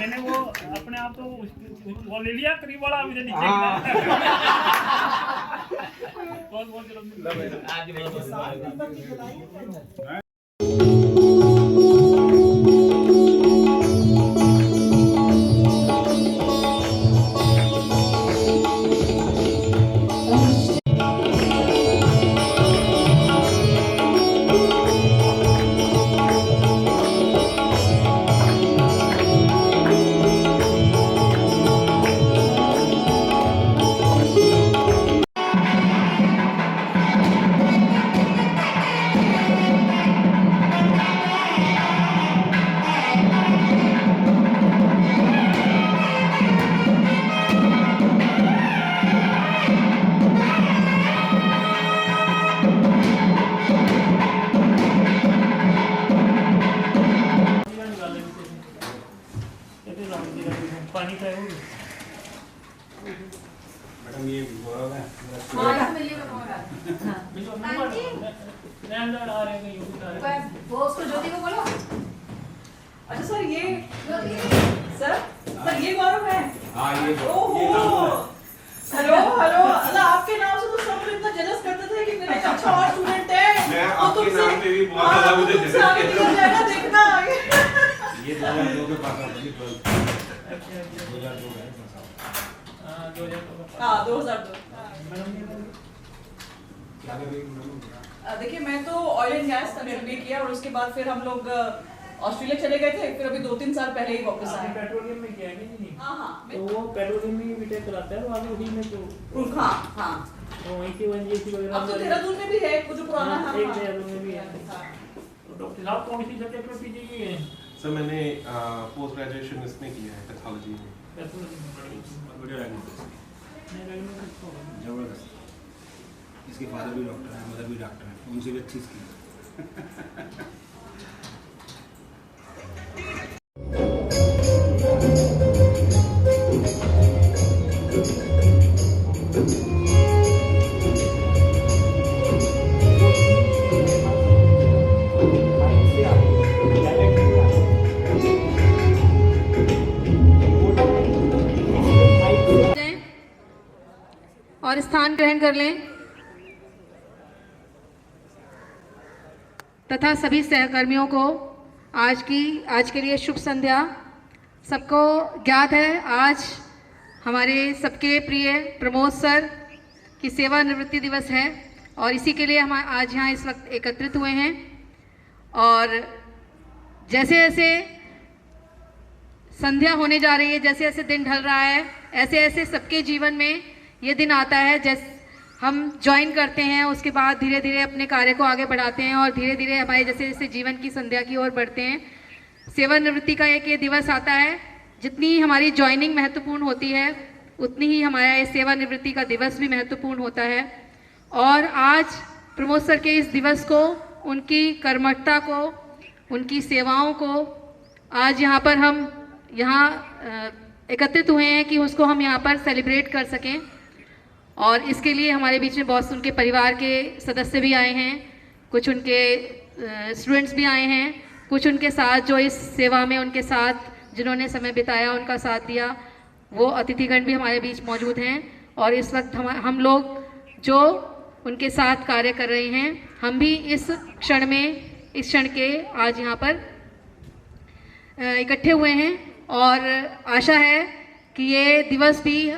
मैंने वो अपने आप तो वो ले लिया करीब वाला मुझे नीचे बहुत बहुत पानी का है मैडम ये गौरव है वो उसको ज्योति को बोलो। अच्छा सर ये सर ये गौरव है। हाँ ये हेलो हेलो अल्लाह आपके नाम से तो सब लोग इतना जलस करते थे कि मेरा अच्छा और स्टूडेंट है। मैं आपके नाम पे भी बहुत ज्यादा मुझे जलस किया जाएगा देखना। ये 2002 के पास आता है 2002 है हाँ 2002। क्या कर रही है? देखिए मैं तो ऑयल एंड गैस का MBA किया और उसके बाद फिर हम लोग ऑस्ट्रेलिया चले गए थे, फिर अभी 2-3 साल पहले ही वापस आए। पेट्रोलियम में किया है कि नहीं? हाँ तो वो पेट्रोलियम में बीटेक कराता है, वो आगे उसी में तो हाँ तो वहीं की ONGC वगैरह अब तो देहरादून में भी है वो जो पुराना है। एक देहरादून में भी है। तो डॉक्टर साहब कौन सी सब्जेक्ट में पीजी की है? सर मैंने पोस्ट ग्रेजुएशन इसमें किया है पैथोलॉजी में। जबरदस्त। इसके फादर भी डॉक्टर हैं, मदर भी डॉक्टर हैं, उनसे भी अच्छी स्किल और स्थान ग्रहण कर लें तथा सभी सहकर्मियों को आज के लिए शुभ संध्या। सबको ज्ञात है आज हमारे सबके प्रिय प्रमोद सर की सेवानिवृत्ति दिवस है और इसी के लिए हम आज यहाँ इस वक्त एकत्रित हुए हैं। और जैसे जैसे संध्या होने जा रही है, जैसे जैसे दिन ढल रहा है, ऐसे ऐसे सबके जीवन में ये दिन आता है जैसे हम ज्वाइन करते हैं, उसके बाद धीरे धीरे अपने कार्य को आगे बढ़ाते हैं और धीरे धीरे हमारे जैसे जैसे जीवन की संध्या की ओर बढ़ते हैं। सेवानिवृत्ति का एक ये दिवस आता है, जितनी हमारी ज्वाइनिंग महत्वपूर्ण होती है उतनी ही हमारा ये सेवानिवृत्ति का दिवस भी महत्वपूर्ण होता है। और आज प्रमोद सर के इस दिवस को, उनकी कर्मठता को, उनकी सेवाओं को आज यहाँ पर हम एकत्रित हुए हैं कि उसको हम यहाँ पर सेलिब्रेट कर सकें। और इसके लिए हमारे बीच में बहुत उनके परिवार के सदस्य भी आए हैं, कुछ उनके स्टूडेंट्स भी आए हैं, कुछ उनके साथ जो इस सेवा में उनके साथ जिन्होंने समय बिताया, उनका साथ दिया, वो अतिथिगण भी हमारे बीच मौजूद हैं। और इस वक्त हम लोग जो उनके साथ कार्य कर रहे हैं, हम भी इस क्षण के आज यहाँ पर इकट्ठे हुए हैं। और आशा है कि ये दिवस भी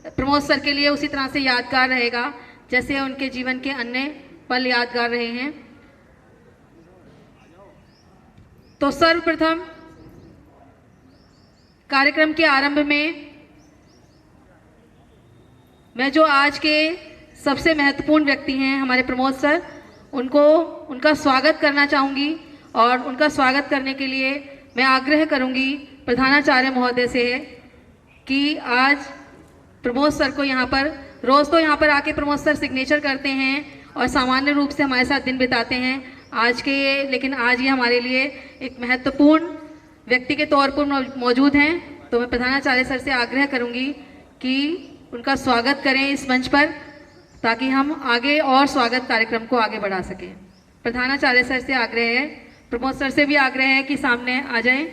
प्रमोद सर के लिए उसी तरह से यादगार रहेगा जैसे उनके जीवन के अन्य पल यादगार रहे हैं। तो सर्वप्रथम कार्यक्रम के आरंभ में मैं जो आज के सबसे महत्वपूर्ण व्यक्ति हैं हमारे प्रमोद सर, उनका स्वागत करना चाहूँगी। और उनका स्वागत करने के लिए मैं आग्रह करूँगी प्रधानाचार्य महोदय से कि आज प्रमोद सर को यहाँ पर, रोज़ तो यहाँ पर आके प्रमोद सर सिग्नेचर करते हैं और सामान्य रूप से हमारे साथ दिन बिताते हैं, लेकिन आज ये हमारे लिए एक महत्वपूर्ण व्यक्ति के तौर पर मौजूद हैं। तो मैं प्रधानाचार्य सर से आग्रह करूँगी कि उनका स्वागत करें इस मंच पर, ताकि हम आगे और स्वागत कार्यक्रम को आगे बढ़ा सकें। प्रधानाचार्य सर से आग्रह है, प्रमोद सर से भी आग्रह है कि सामने आ जाएं।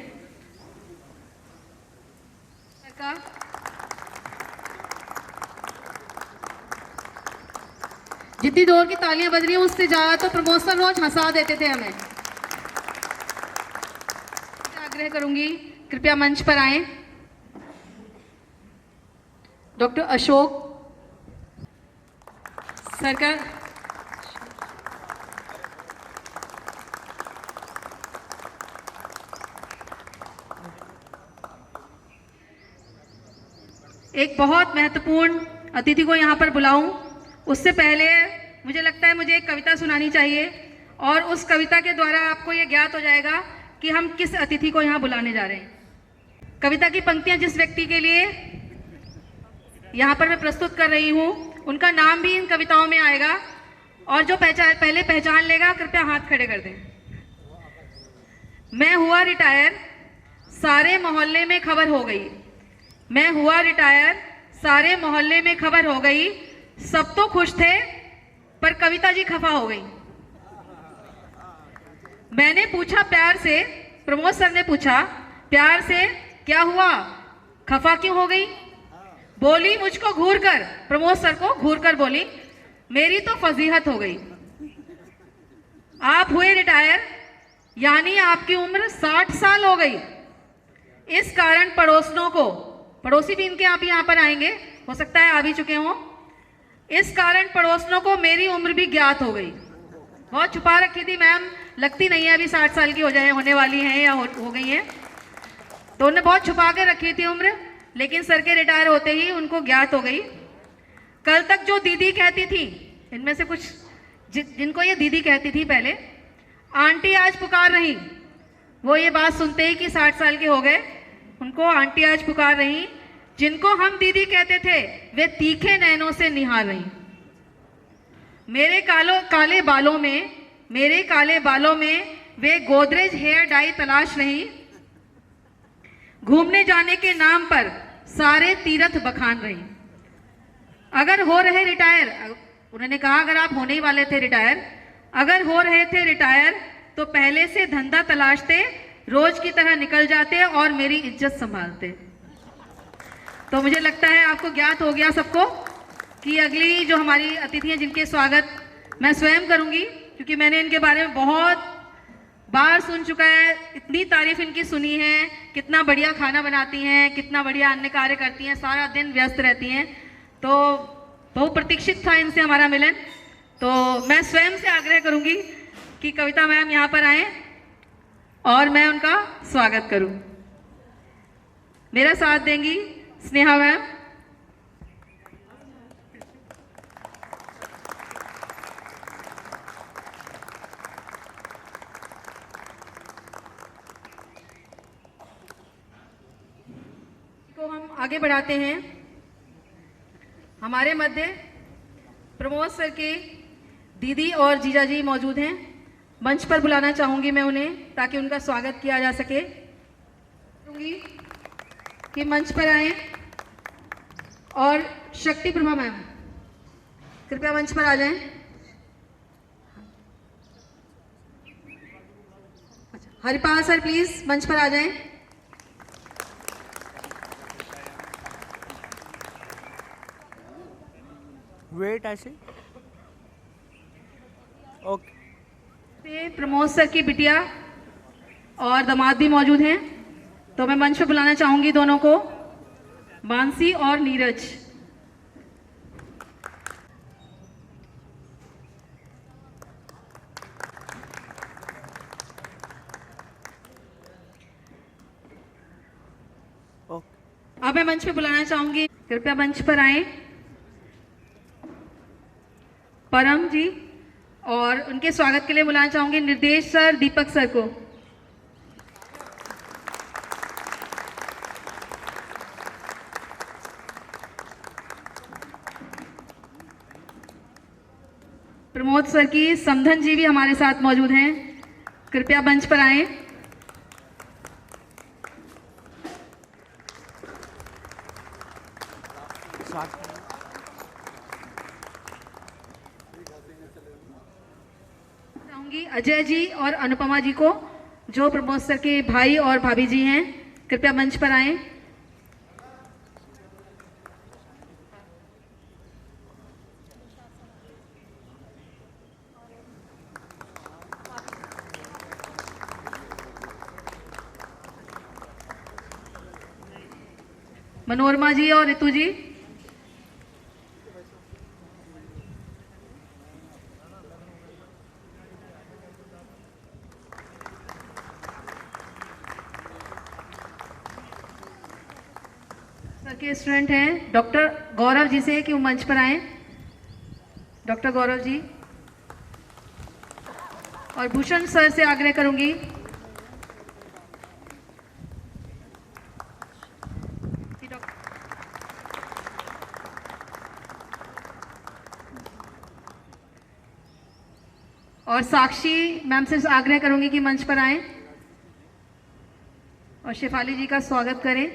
का जितनी जोर की तालियां बज रही हैं उससे ज्यादा तो प्रमोद सर रोज हंसा देते थे हमें। आग्रह करूंगी कृपया मंच पर आए डॉक्टर अशोक सरकार। एक बहुत महत्वपूर्ण अतिथि को यहाँ पर बुलाऊं उससे पहले मुझे लगता है मुझे एक कविता सुनानी चाहिए और उस कविता के द्वारा आपको ये ज्ञात हो जाएगा कि हम किस अतिथि को यहाँ बुलाने जा रहे हैं। कविता की पंक्तियाँ जिस व्यक्ति के लिए यहाँ पर मैं प्रस्तुत कर रही हूँ उनका नाम भी इन कविताओं में आएगा और जो पहले पहचान लेगा कृपया हाथ खड़े कर दें। मैं हुआ रिटायर, सारे मोहल्ले में खबर हो गई। मैं हुआ रिटायर, सारे मोहल्ले में खबर हो गई। सब तो खुश थे पर कविता जी खफा हो गई। मैंने पूछा प्यार से, प्रमोद सर ने पूछा प्यार से, क्या हुआ, खफा क्यों हो गई? बोली मुझको घूर कर, प्रमोद सर को घूर कर बोली, मेरी तो फजीहत हो गई। आप हुए रिटायर यानी आपकी उम्र 60 साल हो गई। इस कारण पड़ोसियों को, पड़ोसी भी इनके आप यहाँ पर आएंगे, हो सकता है आ भी चुके हों, इस कारण पड़ोसियों को मेरी उम्र भी ज्ञात हो गई। बहुत छुपा रखी थी मैम, लगती नहीं है अभी 60 साल की हो जाए, होने वाली हैं या हो गई हैं, तो उन्होंने बहुत छुपा के रखी थी उम्र, लेकिन सर के रिटायर होते ही उनको ज्ञात हो गई। कल तक जो दीदी कहती थी, इनमें से कुछ जिनको ये दीदी कहती थी पहले, आंटी आज पुकार रही, वो ये बात सुनते ही कि 60 साल के हो गए उनको आंटी आज पुकार रही। जिनको हम दीदी कहते थे वे तीखे नैनों से निहार रही। मेरे काले बालों में वे गोदरेज हेयर डाई तलाश रही। घूमने जाने के नाम पर सारे तीर्थ बखान रही। अगर हो रहे रिटायर, उन्होंने कहा अगर आप होने ही वाले थे रिटायर, अगर हो रहे थे रिटायर तो पहले से धंधा तलाशते, रोज की तरह निकल जाते और मेरी इज्जत संभालते। तो मुझे लगता है आपको ज्ञात हो गया सबको कि अगली जो हमारी अतिथि हैं जिनके स्वागत मैं स्वयं करूंगी, क्योंकि मैंने इनके बारे में बहुत बार सुन चुका है, इतनी तारीफ इनकी सुनी है, कितना बढ़िया खाना बनाती हैं, कितना बढ़िया अन्य कार्य करती हैं, सारा दिन व्यस्त रहती हैं। तो बहुत प्रतीक्षित था इनसे हमारा मिलन। तो मैं स्वयं से आग्रह करूंगी कि कविता मैम यहाँ पर आएं और मैं उनका स्वागत करूं। मेरा साथ देंगी स्नेहा मैम। को हम आगे बढ़ाते हैं। हमारे मध्य प्रमोद सर के दीदी और जीजा जी मौजूद हैं। मंच पर बुलाना चाहूंगी मैं उन्हें ताकि उनका स्वागत किया जा सके। कि मंच पर आए और शक्ति प्रभा मैम कृपया मंच पर आ जाएं। हरिपाल सर प्लीज मंच पर आ जाएं। वेट ऐसे ओके। प्रमोद सर की बिटिया और दामाद भी मौजूद हैं, तो मैं मंच पर बुलाना चाहूंगी दोनों को, मानसी और नीरज। अब मैं मंच पे बुलाना चाहूंगी, कृपया मंच पर आए परम जी, और उनके स्वागत के लिए बुलाना चाहूंगी निर्देश सर, दीपक सर को। प्रमोद सर की समधन जी भी हमारे साथ मौजूद हैं, कृपया मंच पर आएं। चाहूंगी अजय जी और अनुपमा जी को, जो प्रमोद सर के भाई और भाभी जी हैं, कृपया मंच पर आएं। मनोरमा जी और ऋतु जी। सर के स्टूडेंट हैं डॉक्टर गौरव जी से कि वो मंच पर आए। डॉक्टर गौरव जी और भूषण सर से आग्रह करूंगी और साक्षी मैम से आग्रह करूंगी कि मंच पर आए और शेफाली जी का स्वागत करें।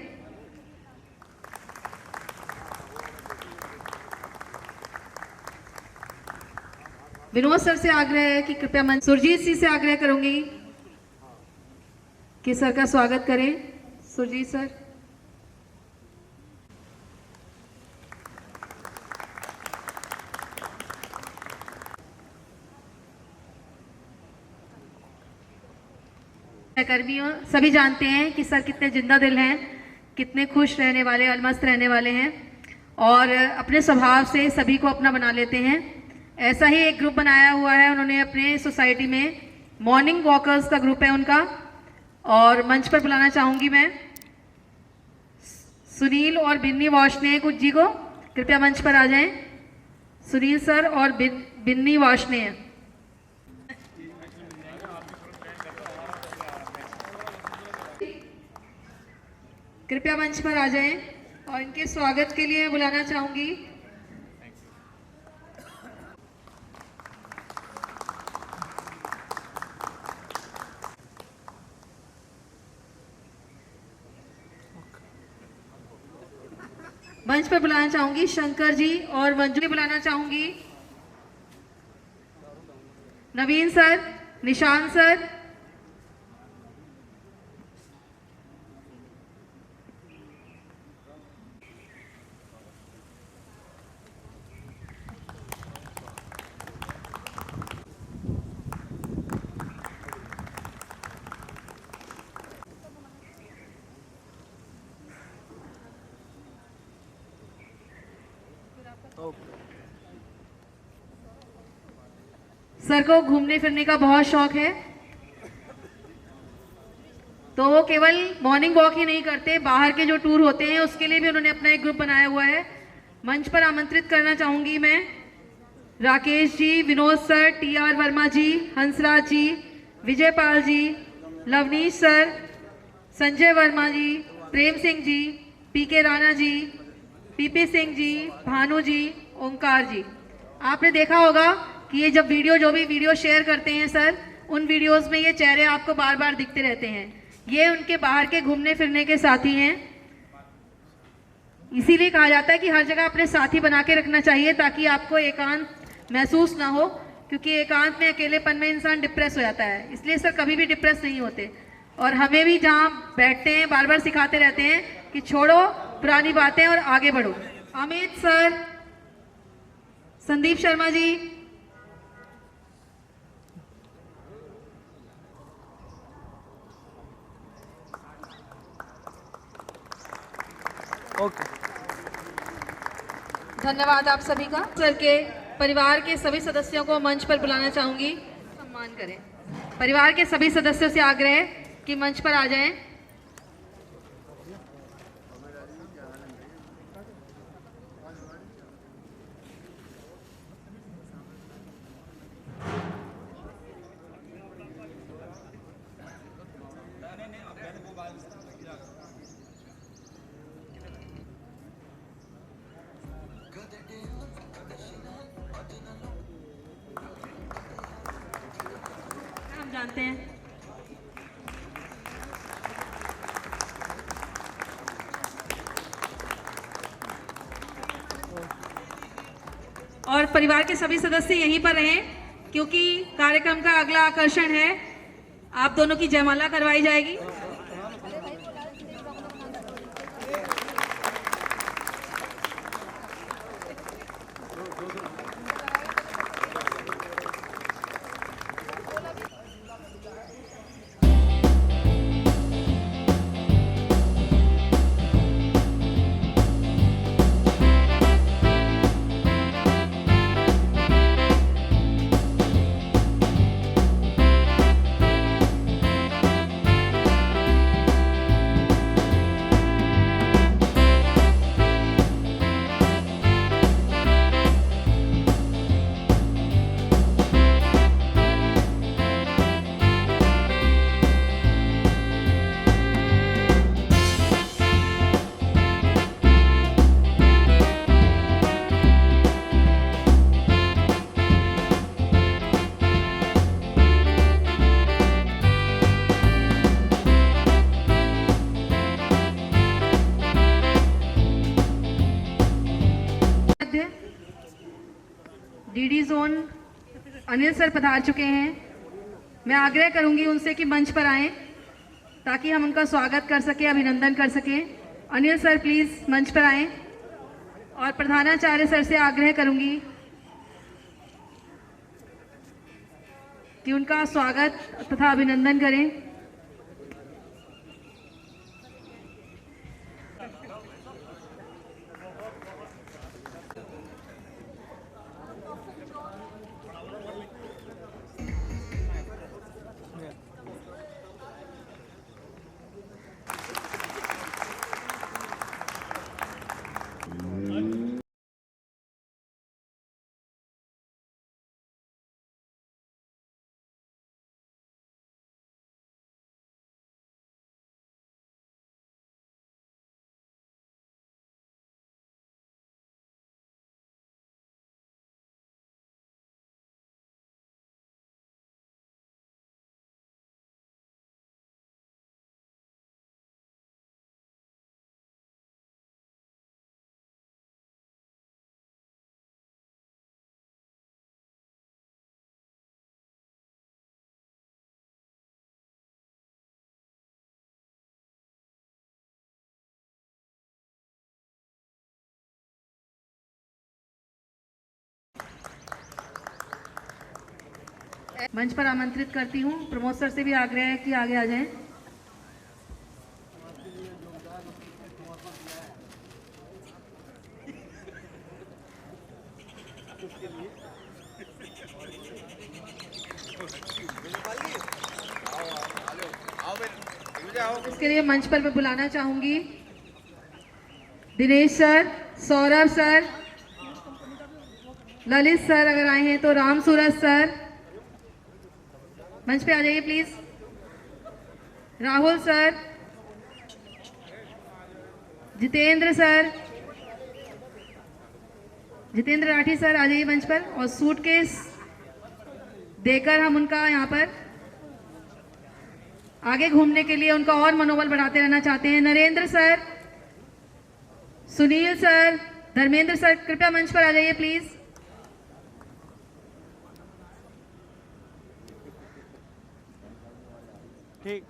विनोद सर से आग्रह है कि कृपया मंच। सुरजीत जी से आग्रह करूंगी कि सर का स्वागत करें। सुरजीत सर। कर्मियों सभी जानते हैं कि सर कितने जिंदा दिल हैं, कितने खुश रहने वाले, अलमस्त रहने वाले हैं और अपने स्वभाव से सभी को अपना बना लेते हैं। ऐसा ही एक ग्रुप बनाया हुआ है उन्होंने अपने सोसाइटी में, मॉर्निंग वॉकर्स का ग्रुप है उनका। और मंच पर बुलाना चाहूंगी मैं सुनील और बिन्नी वाशने कुछ जी को, कृपया मंच पर आ जाएं। सुनील सर और बिन्नी वाशने। कृपया मंच पर आ जाएं और इनके स्वागत के लिए बुलाना चाहूंगी मंच पर बुलाना चाहूंगी शंकर जी और मंजू जी। बुलाना चाहूंगी नवीन सर, निशान सर, सर को घूमने फिरने का बहुत शौक है तो वो केवल मॉर्निंग वॉक ही नहीं करते, बाहर के जो टूर होते हैं उसके लिए भी उन्होंने अपना एक ग्रुप बनाया हुआ है। मंच पर आमंत्रित करना चाहूंगी मैं राकेश जी, विनोद सर, टी.आर. वर्मा जी, हंसराज जी, विजय पाल जी, लवनीश सर, संजय वर्मा जी, प्रेम सिंह जी, पी.के. राणा जी, पी.पी. सिंह जी, भानु जी, ओंकार जी। आपने देखा होगा कि ये जब जो भी वीडियो शेयर करते हैं सर, उन वीडियोस में ये चेहरे आपको बार बार दिखते रहते हैं। ये उनके बाहर के घूमने फिरने के साथी हैं। इसीलिए कहा जाता है कि हर जगह अपने साथी बना के रखना चाहिए ताकि आपको एकांत महसूस ना हो, क्योंकि एकांत में, अकेलेपन में इंसान डिप्रेस हो जाता है। इसलिए सर कभी भी डिप्रेस नहीं होते और हमें भी जहाँ बैठते हैं बार बार सिखाते रहते हैं कि छोड़ो पुरानी बातें और आगे बढ़ो। Amit sir, Sandeep Sharma ji, okay. धन्यवाद आप सभी का। सर के परिवार के सभी सदस्यों को मंच पर बुलाना चाहूंगी, सम्मान करें। परिवार के सभी सदस्यों से आग्रह है कि मंच पर आ जाएं। हम जानते हैं और परिवार के सभी सदस्य यहीं पर रहें क्योंकि कार्यक्रम का अगला आकर्षण है, आप दोनों की जयमाला करवाई जाएगी। डीडी जोन अनिल सर पधार चुके हैं। मैं आग्रह करूंगी उनसे कि मंच पर आएं ताकि हम उनका स्वागत कर सकें, अभिनंदन कर सकें। अनिल सर प्लीज मंच पर आएं और प्रधानाचार्य सर से आग्रह करूंगी कि उनका स्वागत तथा अभिनंदन करें। मंच पर आमंत्रित करती हूँ। प्रमोद सर से भी आग्रह है कि आगे आ जाएं। इसके लिए मंच पर मैं बुलाना चाहूंगी Dinesh sir, Saurabh sir, Lalit sir अगर आए हैं तो, राम सूरज सर मंच पे आ जाइए please, Rahul sir, Jitendra sir, Jitendra Rathi sir आ जाइए मंच पर। और सूटकेस देकर हम उनका यहाँ पर आगे घूमने के लिए उनका और मनोबल बढ़ाते रहना चाहते हैं। Narendra sir, Sunil sir, Dharmendra sir कृपया मंच पर आ जाइए प्लीज। ठीक।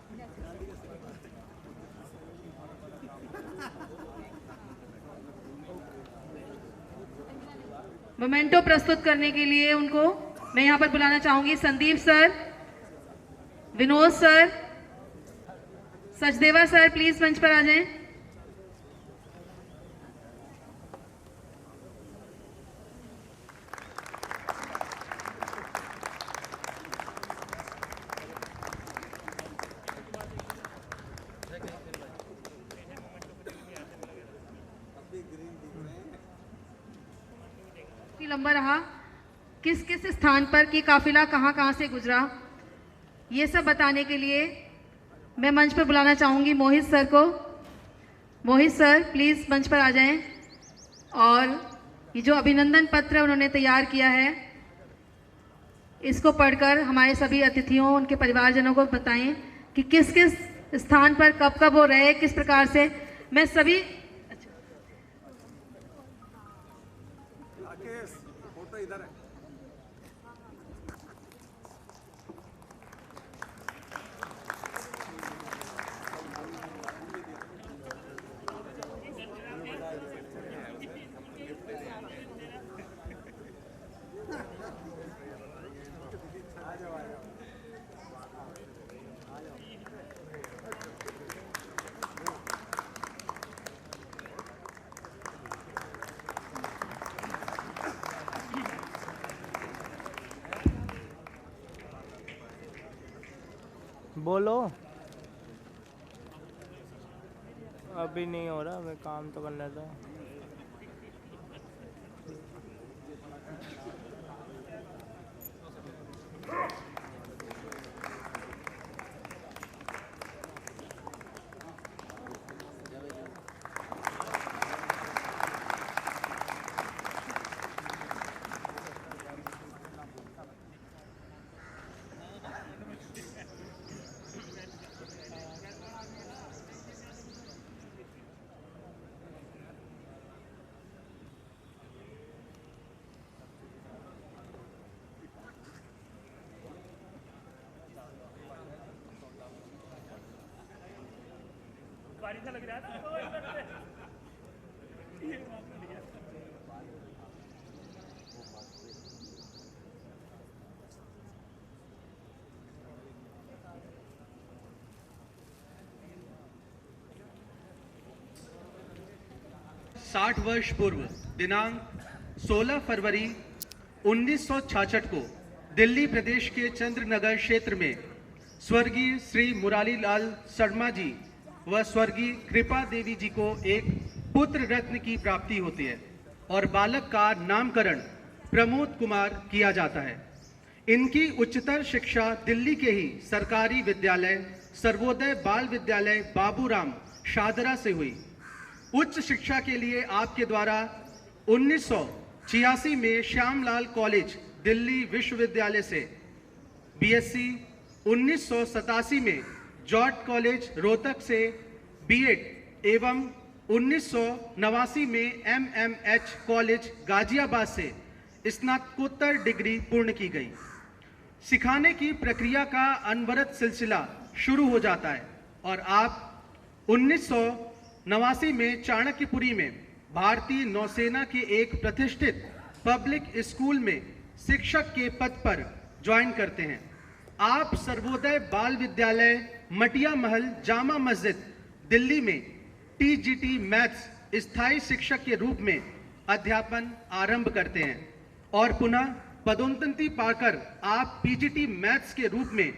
मोमेंटो प्रस्तुत करने के लिए उनको मैं यहाँ पर बुलाना चाहूंगी Sandeep sir, Vinod sir, Sachdeva sir please मंच पर आ जाएं। लंबा रहा, किस किस स्थान पर कि काफिला कहां से गुजरा, ये सब बताने के लिए मैं मंच पर बुलाना चाहूंगी मोहित सर को। मोहित सर प्लीज मंच पर आ जाएं और ये जो अभिनंदन पत्र उन्होंने तैयार किया है इसको पढ़कर हमारे सभी अतिथियों, उनके परिवारजनों को बताएं कि किस किस स्थान पर कब कब वो रहे, किस प्रकार से। मैं सभी बोलो। अभी नहीं हो रहा, मैं काम तो करना था। व्यापारी सा लग रहा है ना वो इधर से। ये बात बढ़िया। 60 वर्ष पूर्व दिनांक 16 फरवरी 1966 को दिल्ली प्रदेश के चंद्रनगर क्षेत्र में स्वर्गीय श्री मुरारी लाल शर्मा जी व स्वर्गीय कृपा देवी जी को एक पुत्र रत्न की प्राप्ति होती है और बालक का नामकरण प्रमोद कुमार किया जाता है। इनकी उच्चतर शिक्षा दिल्ली के ही सरकारी विद्यालय सर्वोदय बाल विद्यालय बाबूराम शादरा से हुई। उच्च शिक्षा के लिए आपके द्वारा 1986 में श्यामलाल कॉलेज दिल्ली विश्वविद्यालय से बीएससी, 1987 में जॉर्ज कॉलेज रोहतक से बीएड एवं 1989 में एमएमएच कॉलेज गाजियाबाद से स्नातकोत्तर डिग्री पूर्ण की गई। सिखाने की प्रक्रिया का अनवरत सिलसिला शुरू हो जाता है और आप 1989 में चाणक्यपुरी में भारतीय नौसेना के एक प्रतिष्ठित पब्लिक स्कूल में शिक्षक के पद पर ज्वाइन करते हैं। आप सर्वोदय बाल विद्यालय मटिया महल जामा मस्जिद दिल्ली में टीजीटी मैथ्स स्थायी शिक्षक के रूप में अध्यापन आरंभ करते हैं और पुनः पदोन्नति पाकर आप पीजीटी मैथ्स के रूप में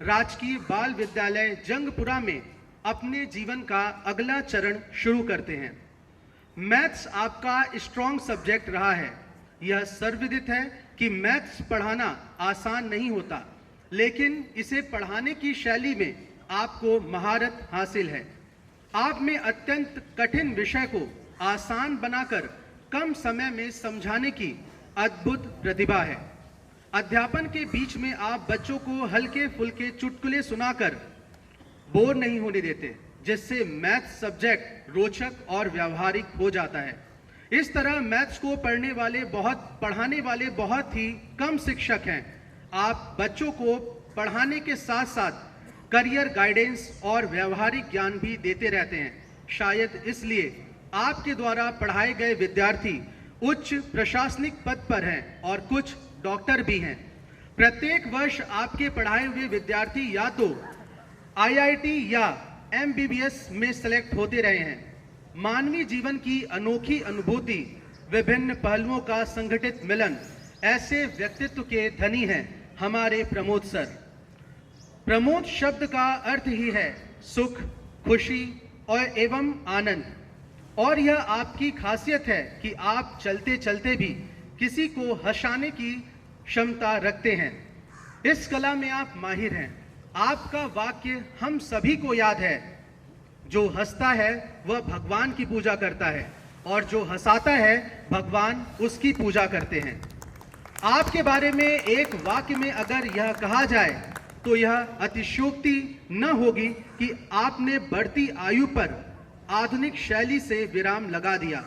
राजकीय बाल विद्यालय जंगपुरा में अपने जीवन का अगला चरण शुरू करते हैं। मैथ्स आपका स्ट्रॉन्ग सब्जेक्ट रहा है। यह सर्वविदित है कि मैथ्स पढ़ाना आसान नहीं होता, लेकिन इसे पढ़ाने की शैली में आपको महारत हासिल है। आप में अत्यंत कठिन विषय को आसान बनाकर कम समय में समझाने की अद्भुत प्रतिभा है। अध्यापन के बीच में आप बच्चों को हल्के फुल्के चुटकुले सुनाकर बोर नहीं होने देते, जिससे मैथ्स सब्जेक्ट रोचक और व्यावहारिक हो जाता है। इस तरह मैथ्स को पढ़ाने वाले बहुत ही कम शिक्षक हैं। आप बच्चों को पढ़ाने के साथ साथ करियर गाइडेंस और व्यावहारिक ज्ञान भी देते रहते हैं। शायद इसलिए आपके द्वारा पढ़ाए गए विद्यार्थी उच्च प्रशासनिक पद पर हैं और कुछ डॉक्टर भी हैं। प्रत्येक वर्ष आपके पढ़ाए हुए विद्यार्थी या तो आईआईटी या एमबीबीएस में सेलेक्ट होते रहे हैं। मानवीय जीवन की अनोखी अनुभूति, विभिन्न पहलुओं का संगठित मिलन, ऐसे व्यक्तित्व के धनी हैं हमारे प्रमोद सर। प्रमोद शब्द का अर्थ ही है सुख, खुशी और एवं आनंद, और यह आपकी खासियत है कि आप चलते चलते भी किसी को हंसाने की क्षमता रखते हैं। इस कला में आप माहिर हैं। आपका वाक्य हम सभी को याद है, जो हंसता है वह भगवान की पूजा करता है और जो हंसाता है भगवान उसकी पूजा करते हैं। आपके बारे में एक वाक्य में अगर यह कहा जाए तो यह अतिशयोक्ति न होगी कि आपने बढ़ती आयु पर आधुनिक शैली से विराम लगा दिया।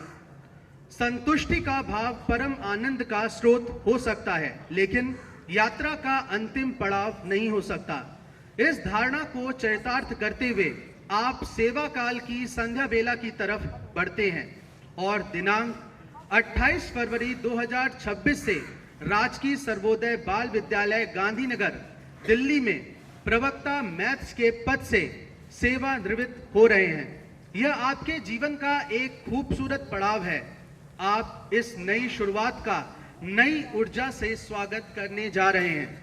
संतुष्टि का भाव परम आनंद का स्रोत हो सकता है, लेकिन यात्रा का अंतिम पड़ाव नहीं हो सकता। इस धारणा को चरितार्थ करते हुए आप सेवा काल की संध्या बेला की तरफ बढ़ते हैं और दिनांक 28 फरवरी 2026 से राजकीय सर्वोदय बाल विद्यालय गांधीनगर दिल्ली में प्रवक्ता मैथ्स के पद से सेवानिवृत्त हो रहे हैं। यह आपके जीवन का एक खूबसूरत पड़ाव है। आप इस नई शुरुआत का नई ऊर्जा से स्वागत करने जा रहे हैं।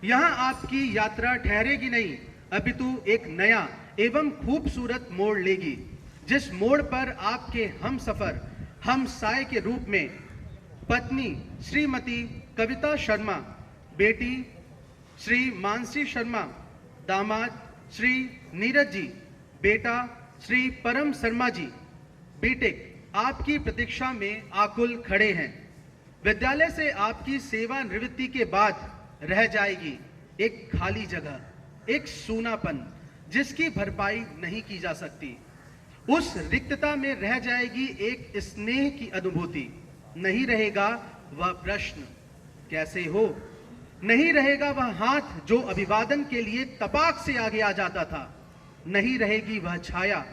यहाँ आपकी यात्रा ठहरेगी नहीं, अपितु एक नया एवं खूबसूरत मोड़ लेगी, जिस मोड़ पर आपके हम सफर हम साय के रूप में पत्नी श्रीमती कविता शर्मा, बेटी श्री मानसी शर्मा, दामाद श्री नीरज जी, बेटा श्री परम शर्मा जी बीटेक आपकी प्रतीक्षा में आकुल खड़े हैं। विद्यालय से आपकी सेवानिवृत्ति के बाद रह जाएगी एक खाली जगह, एक सूनापन जिसकी भरपाई नहीं की जा सकती। उस रिक्तता में रह जाएगी एक स्नेह की अनुभूति। नहीं रहेगा वह प्रश्न कैसे हो, नहीं रहेगा वह हाथ जो अभिवादन के लिए तपाक से आगे आ जाता था, नहीं रहेगी वह छाया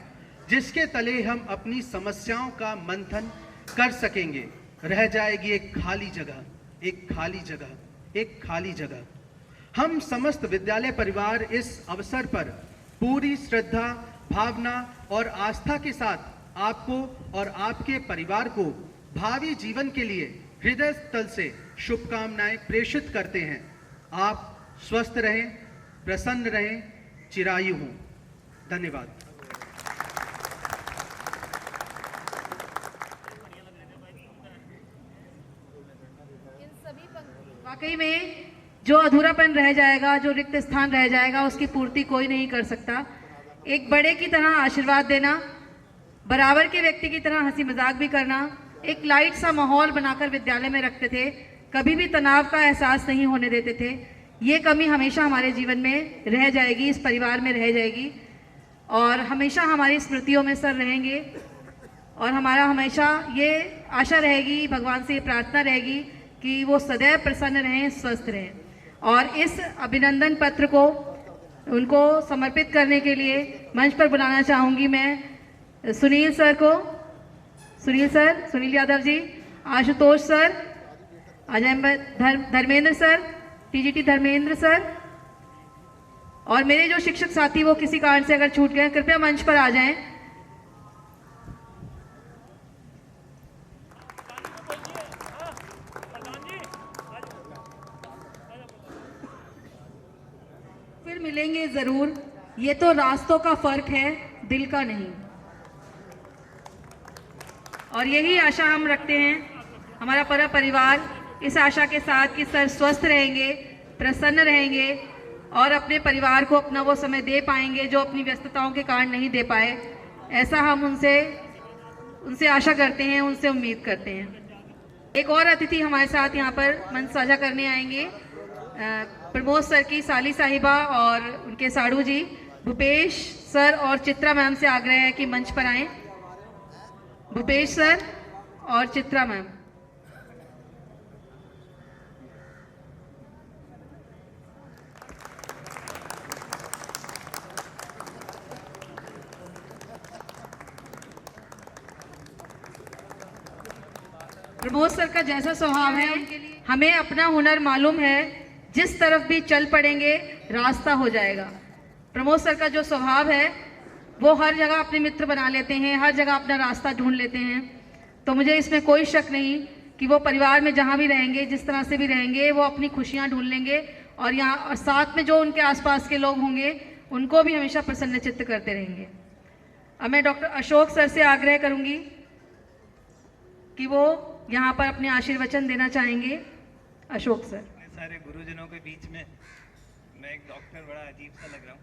जिसके तले हम अपनी समस्याओं का मंथन कर सकेंगे। रह जाएगी एक खाली जगह, एक खाली जगह, एक खाली जगह। हम समस्त विद्यालय परिवार इस अवसर पर पूरी श्रद्धा, भावना और आस्था के साथ आपको और आपके परिवार को भावी जीवन के लिए हृदय तल से शुभकामनाएं प्रेषित करते हैं। आप स्वस्थ रहें, प्रसन्न रहें, चिरायु हों। धन्यवाद। वाकई में जो अधूरापन रह जाएगा, जो रिक्त स्थान रह जाएगा, उसकी पूर्ति कोई नहीं कर सकता। एक बड़े की तरह आशीर्वाद देना, बराबर के व्यक्ति की तरह हंसी मजाक भी करना, एक लाइट सा माहौल बनाकर विद्यालय में रखते थे, कभी भी तनाव का एहसास नहीं होने देते थे। ये कमी हमेशा हमारे जीवन में रह जाएगी, इस परिवार में रह जाएगी और हमेशा हमारी स्मृतियों में सर रहेंगे। और हमारा हमेशा ये आशा रहेगी, भगवान से ये प्रार्थना रहेगी कि वो सदैव प्रसन्न रहें, स्वस्थ रहें। और इस अभिनंदन पत्र को उनको समर्पित करने के लिए मंच पर बुलाना चाहूँगी मैं सुनील सर को। Sunil sir, Sunil Yadav ji, Ashutosh sir, Ajay Dharmendra sir, TGT Dharmendra sir, और मेरे जो शिक्षक साथी वो किसी कारण से अगर छूट गए कृपया मंच पर आ जाएं। फिर मिलेंगे जरूर, ये तो रास्तों का फर्क है, दिल का नहीं। और यही आशा हम रखते हैं, हमारा पूरा परिवार इस आशा के साथ कि सर स्वस्थ रहेंगे, प्रसन्न रहेंगे और अपने परिवार को अपना वो समय दे पाएंगे जो अपनी व्यस्तताओं के कारण नहीं दे पाए। ऐसा हम उनसे आशा करते हैं, उनसे उम्मीद करते हैं। एक और अतिथि हमारे साथ यहाँ पर मंच साझा करने आएंगे, प्रमोद सर की साली साहिबा और उनके साड़ू जी। भूपेश सर और चित्रा मैम से आग्रह है कि मंच पर आएं। भूपेश सर और चित्रा मैम। प्रमोद सर का जैसा स्वभाव है, हमें अपना हुनर मालूम है, जिस तरफ भी चल पड़ेंगे रास्ता हो जाएगा। प्रमोद सर का जो स्वभाव है वो हर जगह अपने मित्र बना लेते हैं, हर जगह अपना रास्ता ढूंढ लेते हैं। तो मुझे इसमें कोई शक नहीं कि वो परिवार में जहाँ भी रहेंगे, जिस तरह से भी रहेंगे, वो अपनी खुशियाँ ढूंढ लेंगे और यहाँ और साथ में जो उनके आसपास के लोग होंगे उनको भी हमेशा प्रसन्नचित्त करते रहेंगे। अब मैं डॉक्टर अशोक सर से आग्रह करूँगी कि वो यहाँ पर अपने आशीर्वचन देना चाहेंगे। अशोक सर। सारे गुरुजनों के बीच में मैं एक डॉक्टर बड़ा अजीब सा लग रहा हूँ,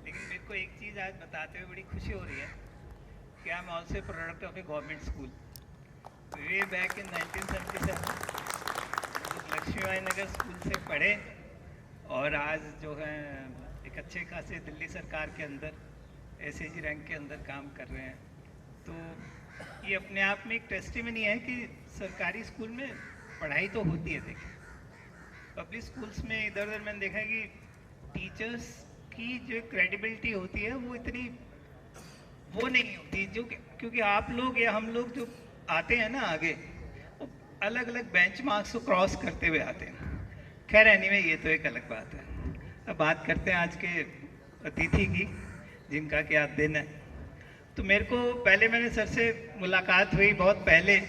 लेकिन मेरे को एक चीज़ आज बताते हुए बड़ी खुशी हो रही है कि I am also product of a government school. Way back in 1977 Laxmibai Nagar school से पढ़े और आज जो है एक अच्छे खासे दिल्ली सरकार के अंदर SAG रैंक के अंदर काम कर रहे हैं। तो ये अपने आप में एक टेस्टिमनी है कि सरकारी स्कूल में पढ़ाई तो होती है। देखिए पब्लिक स्कूल्स में इधर उधर मैंने देखा है कि टीचर्स की जो क्रेडिबिलिटी होती है वो इतनी वो नहीं होती, जो क्योंकि आप लोग या हम लोग जो आते हैं ना आगे, वो अलग अलग बेंचमार्क्स को क्रॉस करते हुए आते हैं। खैर एनीवे ये तो एक अलग बात है। अब बात करते हैं आज के अतिथि की, जिनका क्या दिन है। तो मेरे को पहले मैंने सर से मुलाकात हुई बहुत पहले,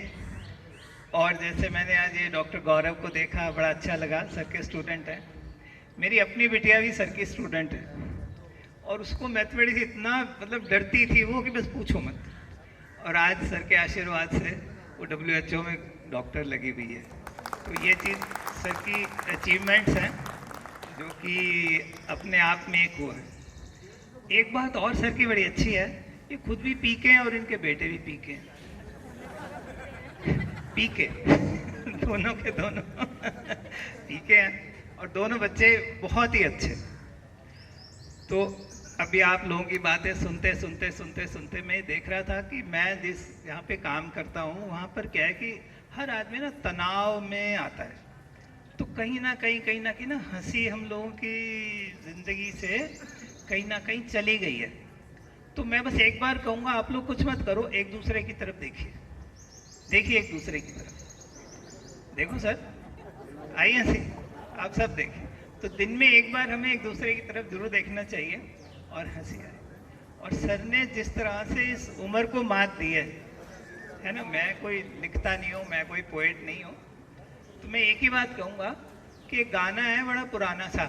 और जैसे मैंने आज ये डॉक्टर गौरव को देखा बड़ा अच्छा लगा, सर के स्टूडेंट हैं। मेरी अपनी बिटिया भी सर की स्टूडेंट है और उसको मैथमेटिक्स इतना मतलब डरती थी वो कि बस पूछो मत, और आज सर के आशीर्वाद से वो WHO में डॉक्टर लगी हुई है। तो ये चीज़ सर की अचीवमेंट्स हैं जो कि अपने आप में एक वो है। एक बात और सर की बड़ी अच्छी है, ये खुद भी पीके हैं और इनके बेटे भी पीके हैं। पीके दोनों के दोनों पीके हैं और दोनों बच्चे बहुत ही अच्छे। तो अभी आप लोगों की बातें सुनते सुनते सुनते सुनते मैं देख रहा था कि मैं जिस यहाँ पे काम करता हूँ वहाँ पर क्या है कि हर आदमी ना तनाव में आता है। तो कहीं ना कहीं ना हंसी हम लोगों की ज़िंदगी से कहीं ना कहीं चली गई है। तो मैं बस एक बार कहूँगा, आप लोग कुछ मत करो, एक दूसरे की तरफ देखिए, देखिए एक दूसरे की तरफ, देखो सर, आइए से आप सब देखें। तो दिन में एक बार हमें एक दूसरे की तरफ जरूर देखना चाहिए और हंसी आए। और सर ने जिस तरह से इस उम्र को मात दी है ना, मैं कोई लिखता नहीं हूँ, मैं कोई पोएट नहीं हूँ, तो मैं एक ही बात कहूँगा कि गाना है बड़ा पुराना सा,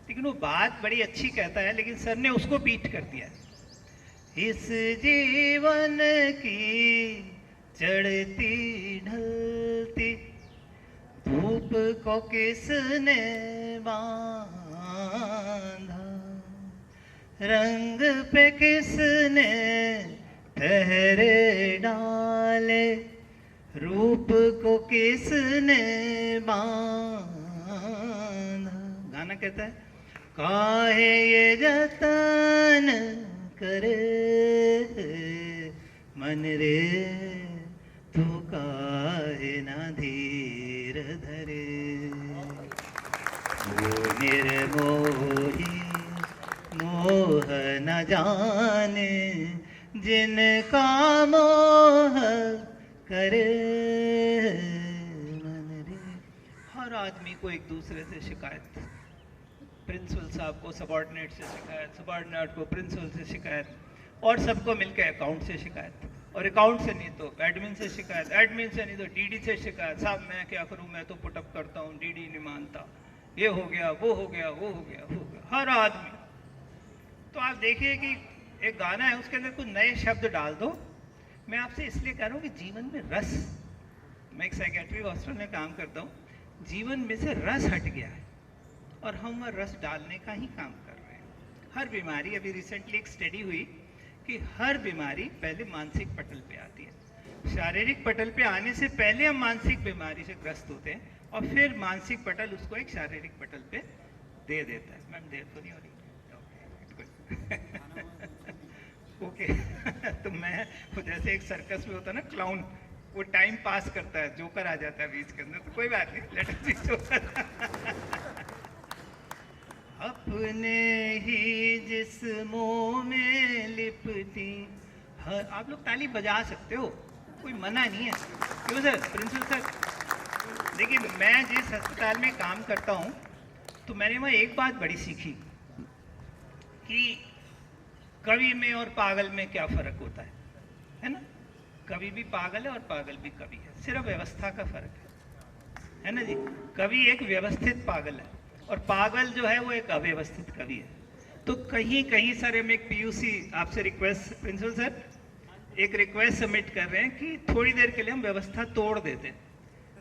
लेकिन वो बात बड़ी अच्छी कहता है, लेकिन सर ने उसको बीट कर दिया। इस जीवन की चढ़ती ढलती धूप को किसने बांधा, रंग पे किसने ठहरे डाले, रूप को किसने बांधा। गाना कहता है, काहे ये जतन करे मन रे, तू काहे ना धीर धरे, वो निर्मोही मोह न जाने, जिनका मोह करे मन रे। हर आदमी को एक दूसरे से शिकायत, प्रिंसिपल साहब को सबॉर्डिनेट से शिकायत, सबॉर्डिनेट को प्रिंसिपल से शिकायत, और सबको मिलकर अकाउंट से शिकायत, और अकाउंट से नहीं तो एडमिन से शिकायत, एडमिन से नहीं तो डीडी से शिकायत। साहब मैं क्या करूं, मैं तो पुटअप करता हूं, डीडी नहीं मानता, ये हो गया, वो हो गया, वो हो गया, वो हो गया, हर आदमी। तो आप देखिए कि एक गाना है, उसके अंदर कुछ नए शब्द डाल दो। मैं आपसे इसलिए कह रहा हूँ कि जीवन में रस, मैं एक साइकेट्रिक हॉस्पिटल में काम करता हूँ, जीवन में से रस हट गया है और हम रस डालने का ही काम कर रहे हैं। हर बीमारी, अभी रिसेंटली एक स्टडी हुई कि हर बीमारी पहले मानसिक पटल पे आती है। शारीरिक पटल पे आने से पहले हम मानसिक बीमारी से ग्रस्त होते हैं और फिर मानसिक पटल उसको एक शारीरिक पटल पे दे देता है। मैम देर तो नहीं हो रही? ओके तो मैं जैसे एक सर्कस में होता है ना क्लाउन, वो टाइम पास करता है, जोकर आ जाता है बीच के अंदर, तो कोई बात नहीं, लेट अस बी जोकर। अपने ही जिस्मों में लिपटी हर, आप लोग ताली बजा सकते हो, कोई मना नहीं है। क्यों सर, प्रिंसिपल सर, देखिए मैं जिस अस्पताल में काम करता हूँ तो मैंने वहाँ एक बात बड़ी सीखी कि कवि में और पागल में क्या फर्क होता है ना। कवि भी पागल है और पागल भी कवि है, सिर्फ व्यवस्था का फर्क है ना जी। कवि एक व्यवस्थित पागल है और पागल जो है वो एक अव्यवस्थित कवि है। तो कहीं कहीं सर हम एक पीयूसी आपसे रिक्वेस्ट, प्रिंसिपल सर एक रिक्वेस्ट सबमिट कर रहे हैं कि थोड़ी देर के लिए हम व्यवस्था तोड़ देते हैं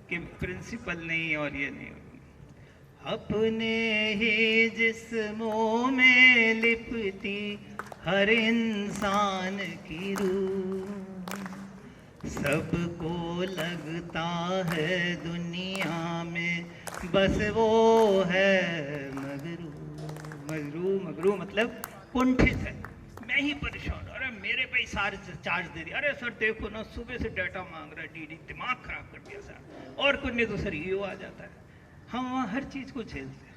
कि प्रिंसिपल नहीं और ये नहीं। अपने ही जिस्मों में लिपटी हर इंसान की रूह, सबको लगता है दुनिया में बस वो है मगरू। मगरू मगरू मतलब कुंठित है, मैं ही परेशान, अरे मेरे पे सारे चार्ज दे रही, अरे सर देखो ना सुबह से डाटा मांग रहा है डीडी, दिमाग खराब कर दिया सर, और कुछ नहीं तो सर ईओ आ जाता है। हम वहाँ हर चीज़ को झेलते हैं,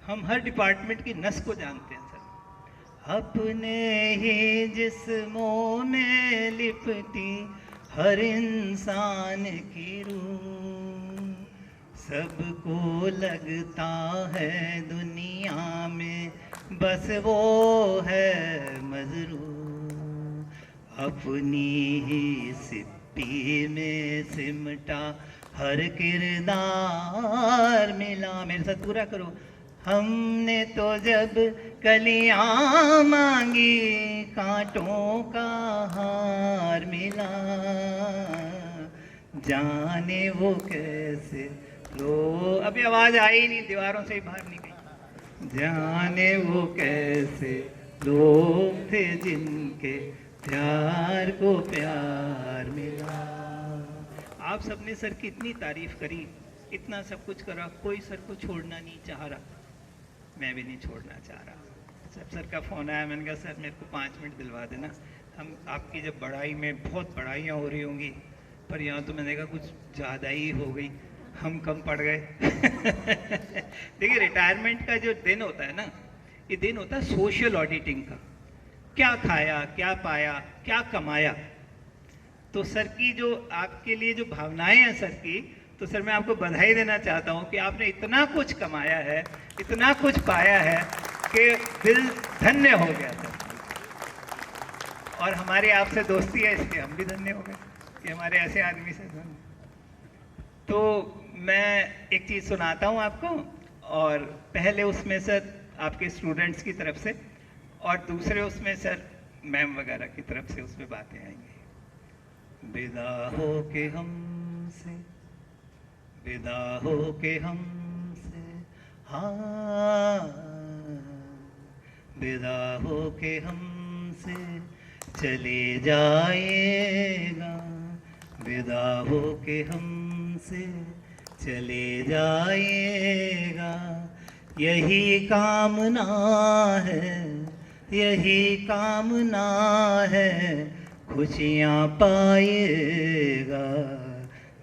हम हर डिपार्टमेंट की नस को जानते हैं सर। अपने ही जिस्मों में लिपटी हर इंसान की रूह, सबको लगता है दुनिया में बस वो है मजरू। अपनी ही सिप्पी में सिमटा हर किरदार मिला, मेरे साथ पूरा करो। हमने तो जब कलियां मांगी कांटों का हार मिला, जाने वो कैसे लो, अभी आवाज आई नहीं, दीवारों से ही बाहर नहीं गई। जाने वो कैसे लोग थे जिनके प्यार को प्यार मिला। आप सबने सर की इतनी तारीफ करी, इतना सब कुछ करा, कोई सर को छोड़ना नहीं चाह रहा, मैं भी नहीं छोड़ना चाह रहा। जब सर का फ़ोन आया मैंने कहा सर मेरे को 5 मिनट दिलवा देना, हम आपकी जब बढ़ाई में बहुत बढ़ाइयाँ हो रही होंगी, पर यहाँ तो मैंने कहा कुछ ज़्यादा ही हो गई, हम कम पड़ गए। देखिए रिटायरमेंट का जो दिन होता है ना, ये दिन होता है सोशल ऑडिटिंग का, क्या खाया, क्या पाया, क्या कमाया। तो सर की जो आपके लिए जो भावनाएं हैं सर की, तो सर मैं आपको बधाई देना चाहता हूं कि आपने इतना कुछ कमाया है, इतना कुछ पाया है कि दिल धन्य हो गया सर। और हमारी आपसे दोस्ती है, इसलिए हम भी धन्य हो गए कि हमारे ऐसे आदमी से। तो मैं एक चीज़ सुनाता हूं आपको, और पहले उसमें सर आपके स्टूडेंट्स की तरफ से, और दूसरे उसमें सर मैम वगैरह की तरफ से उसमें बातें आएंगी। विदा हो के हमसे, विदा हो के हमसे, हाँ, विदा हो के हमसे चले जाएगा, विदा हो के हमसे चले जाएगा। यही कामना है, यही कामना है, खुशियाँ पाएगा,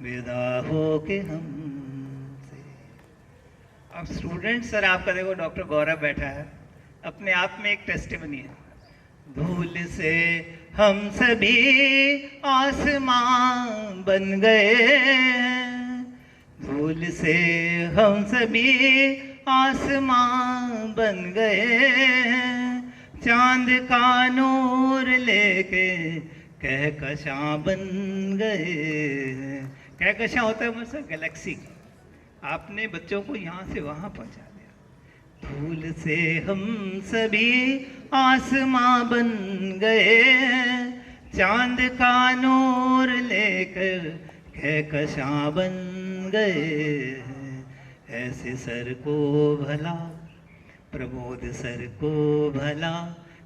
विदा हो के हमसे। अब स्टूडेंट सर आपका देखो, डॉक्टर गौरव बैठा है, अपने आप में एक टेस्टिमनी है। धूल से हम सभी आसमां बन गए हैं, धूल से हम सभी आसमां बन गए हैं, चांद का नूर लेके कहकशां बन गए हैं। कहकशां होता है मतलब गैलेक्सी। आपने बच्चों को यहाँ से वहाँ पहुँचा दिया। धूल से हम सभी आसमां बन गए हैं, चांद का नूर लेकर कहकशां बन गए हैं। ऐसे सर को भला, प्रमोद सर को भला,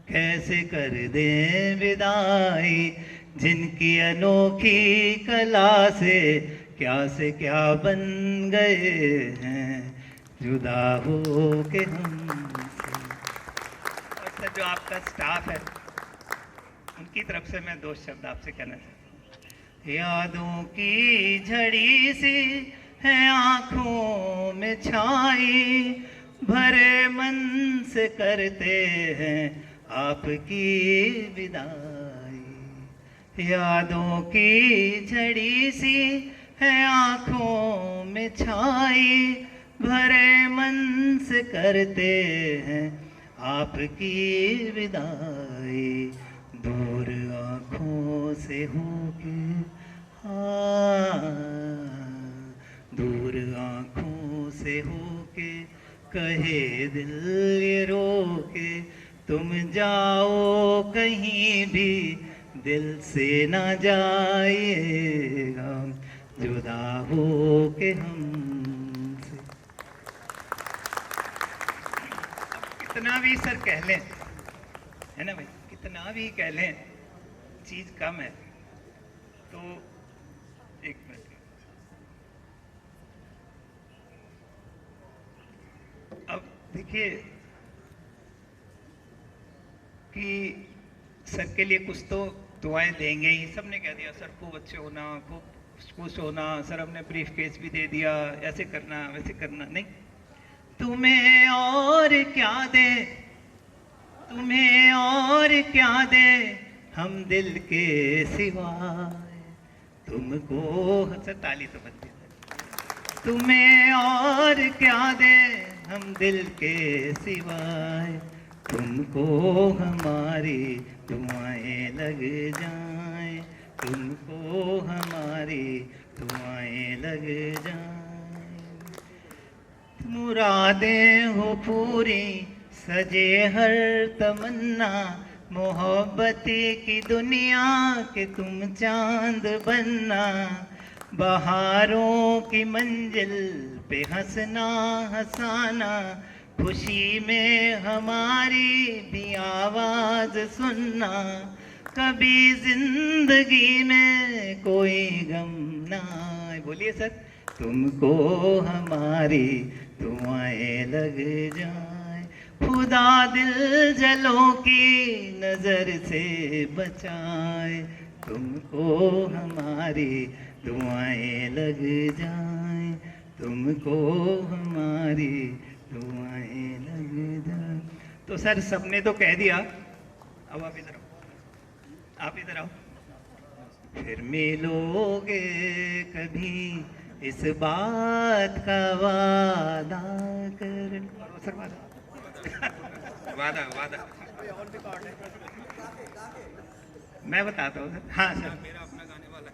कैसे कर दें विदाई, जिनकी अनोखी कला से क्या बन गए हैं, जुदा हो के हमसे। और सर जो आपका स्टाफ है, उनकी तरफ से मैं 2 शब्द आपसे कहना चाहता हूँ। यादों की झड़ी सी है आँखों में छाई, भरे मन से करते हैं आपकी विदाई। यादों की झड़ी सी है आँखों में छाई, भरे मन से करते हैं आपकी विदाई। दूर आँखों से होके, दूर आँखों से होके कहे दिल ये रोके, तुम जाओ कहीं भी दिल से ना जाइएगा, जुदा हो के हमसे। कितना भी सर कह लें, है ना भाई, कितना भी कह लें चीज कम है। तो एक मिनट, अब देखिए कि सर के लिए कुछ तो दुआएं देंगे ही। सबने कह दिया सर खूब अच्छे होना, खूब खुश होना, सर हमने ब्रीफ केस भी दे दिया, ऐसे करना वैसे करना। नहीं, तुम्हें और क्या दे, तुम्हें और क्या दे हम दिल के सिवाय, तुमको सर ताली तो बनती है। तुम्हें और क्या दे हम दिल के सिवाय, तुमको हमारी दुआएं लग जाएं, तुमको हमारी दुआएं लग जाएं। मुरादें हो पूरी, सजे हर तमन्ना, मोहब्बती की दुनिया के तुम चांद बनना। बहारों की मंजिल पे हंसना हंसाना, खुशी में हमारी भी आवाज सुनना। कभी जिंदगी में कोई गम ना आए, बोलिए सर, तुमको हमारी दुआएं लग जाए। खुदा दिल जलों की नजर से बचाए, तुमको हमारी दुआएं लग जाए, तुमको हमारी दुआएं लग जाए। तो सर सबने तो कह दिया, अब आप इधर आओ, आप इधर आओ। फिर मिलोगे कभी इस बात का वादा कर। सर वादा वादा वादा मैं बताता हूँ सर। हाँ सर, मेरा अपना गाने वाला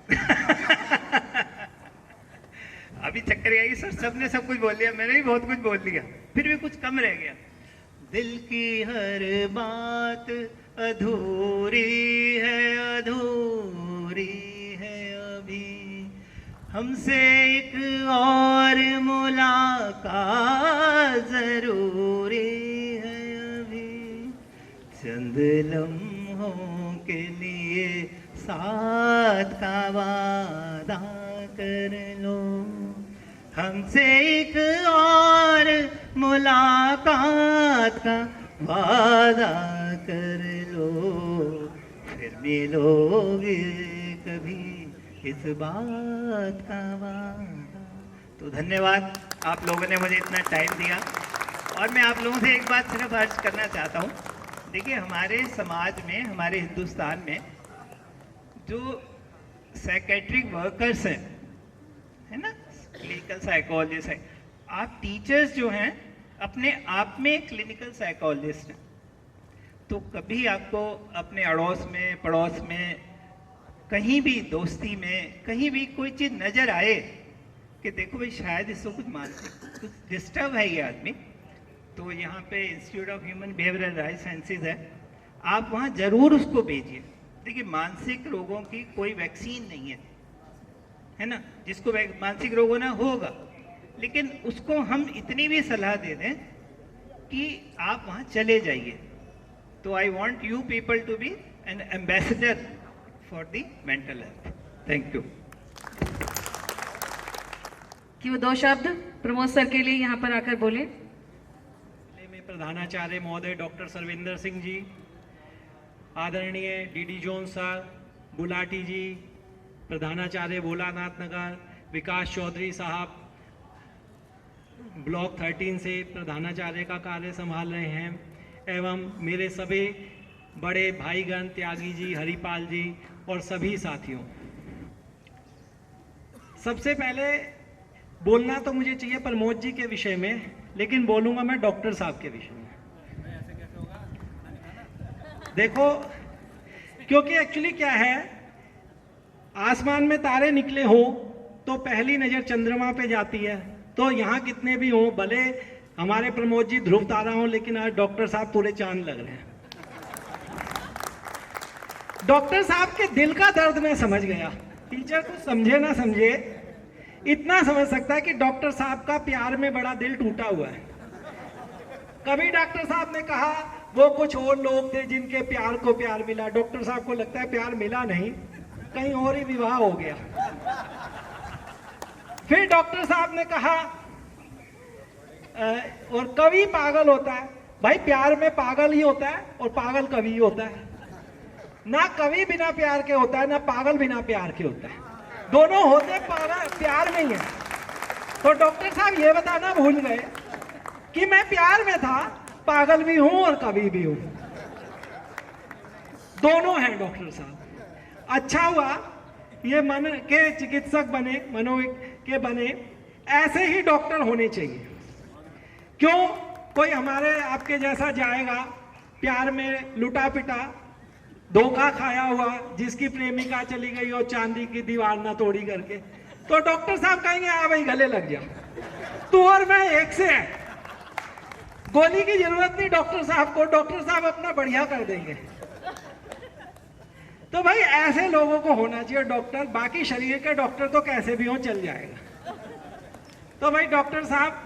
अभी चक्कर आई सर, सबने सब कुछ बोल लिया, मैंने भी बहुत कुछ बोल लिया, फिर भी कुछ कम रह गया। दिल की हर बात अधूरी है अभी, हमसे एक और मुलाकात जरूरी है अभी, चंद लम्हों के लिए साथ का वादा कर लो, हमसे एक और मुलाकात का वादा कर लो, फिर मिलोगे कभी इस बात का वादा। तो धन्यवाद, आप लोगों ने मुझे इतना टाइम दिया। और मैं आप लोगों से एक बात सिर्फ अर्ज करना चाहता हूँ। देखिए, हमारे समाज में, हमारे हिंदुस्तान में जो साइकेट्रिक वर्कर्स हैं, है ना, क्लिनिकल साइकोलॉजिस्ट है, आप टीचर्स जो हैं अपने आप में क्लिनिकल साइकोलॉजिस्ट हैं। तो कभी आपको अपने अड़ोस में, पड़ोस में, कहीं भी दोस्ती में, कहीं भी कोई चीज़ नज़र आए कि देखो भाई शायद इसको कुछ मानसिक कुछ डिस्टर्ब है ये आदमी, तो यहाँ पे institute of human behavioural right sciences है, आप वहाँ ज़रूर उसको भेजिए। देखिए, मानसिक रोगों की कोई वैक्सीन नहीं है ना, जिसको मानसिक रोग होना होगा, लेकिन उसको हम इतनी भी सलाह दे दें कि आप वहाँ चले जाइए। तो I want you people to be an ambassador for the mental health. Thank you. कि वो 2 शब्द प्रमोद सर के लिए यहाँ पर आकर बोले। में प्रधानाचार्य महोदय डॉक्टर सर्विंदर सिंह जी, आदरणीय डीडी जोन सर, गुलाटी जी, प्रधानाचार्य भोलानाथ नगर, विकास चौधरी साहब ब्लॉक 13 से प्रधानाचार्य का कार्य संभाल रहे हैं, एवं मेरे सभी बड़े भाईगण त्यागी जी, हरिपाल जी और सभी साथियों, सबसे पहले बोलना तो मुझे चाहिए प्रमोद जी के विषय में, लेकिन बोलूँगा मैं डॉक्टर साहब के विषय में। देखो, क्योंकि एक्चुअली क्या है, आसमान में तारे निकले हो तो पहली नज़र चंद्रमा पे जाती है। तो यहाँ कितने भी हों, भले हमारे प्रमोद जी ध्रुव तारा हों, लेकिन आज डॉक्टर साहब पूरे चांद लग रहे हैं। डॉक्टर साहब के दिल का दर्द मैं समझ गया। टीचर कुछ समझे ना समझे, इतना समझ सकता है कि डॉक्टर साहब का प्यार में बड़ा दिल टूटा हुआ है। कभी डॉक्टर साहब ने कहा वो कुछ और लोग थे जिनके प्यार को प्यार मिला, डॉक्टर साहब को लगता है प्यार मिला नहीं, कहीं और ही विवाह हो गया। फिर डॉक्टर साहब ने कहा और कवि पागल होता है। भाई, प्यार में पागल ही होता है और पागल कवि ही होता है। ना कवि बिना प्यार के होता है, ना पागल बिना प्यार के होता है। दोनों होते पागल प्यार में ही है। तो डॉक्टर साहब ये बताना भूल गए कि मैं प्यार में था, पागल भी हूं और कवि भी हूं, दोनों हैं डॉक्टर साहब। अच्छा हुआ ये मन के चिकित्सक बने, मनो के बने। ऐसे ही डॉक्टर होने चाहिए। क्यों कोई हमारे आपके जैसा जाएगा प्यार में लुटा पिटा, धोखा खाया हुआ, जिसकी प्रेमिका चली गई और चांदी की दीवार ना तोड़ी करके, तो डॉक्टर साहब कहेंगे आ भाई गले लग जा, तू और मैं एक से है, गोली की जरूरत नहीं डॉक्टर साहब को, डॉक्टर साहब अपना बढ़िया कर देंगे। तो भाई ऐसे लोगों को होना चाहिए डॉक्टर। बाकी शरीर के डॉक्टर तो कैसे भी हो चल जाएगा। तो भाई डॉक्टर साहब,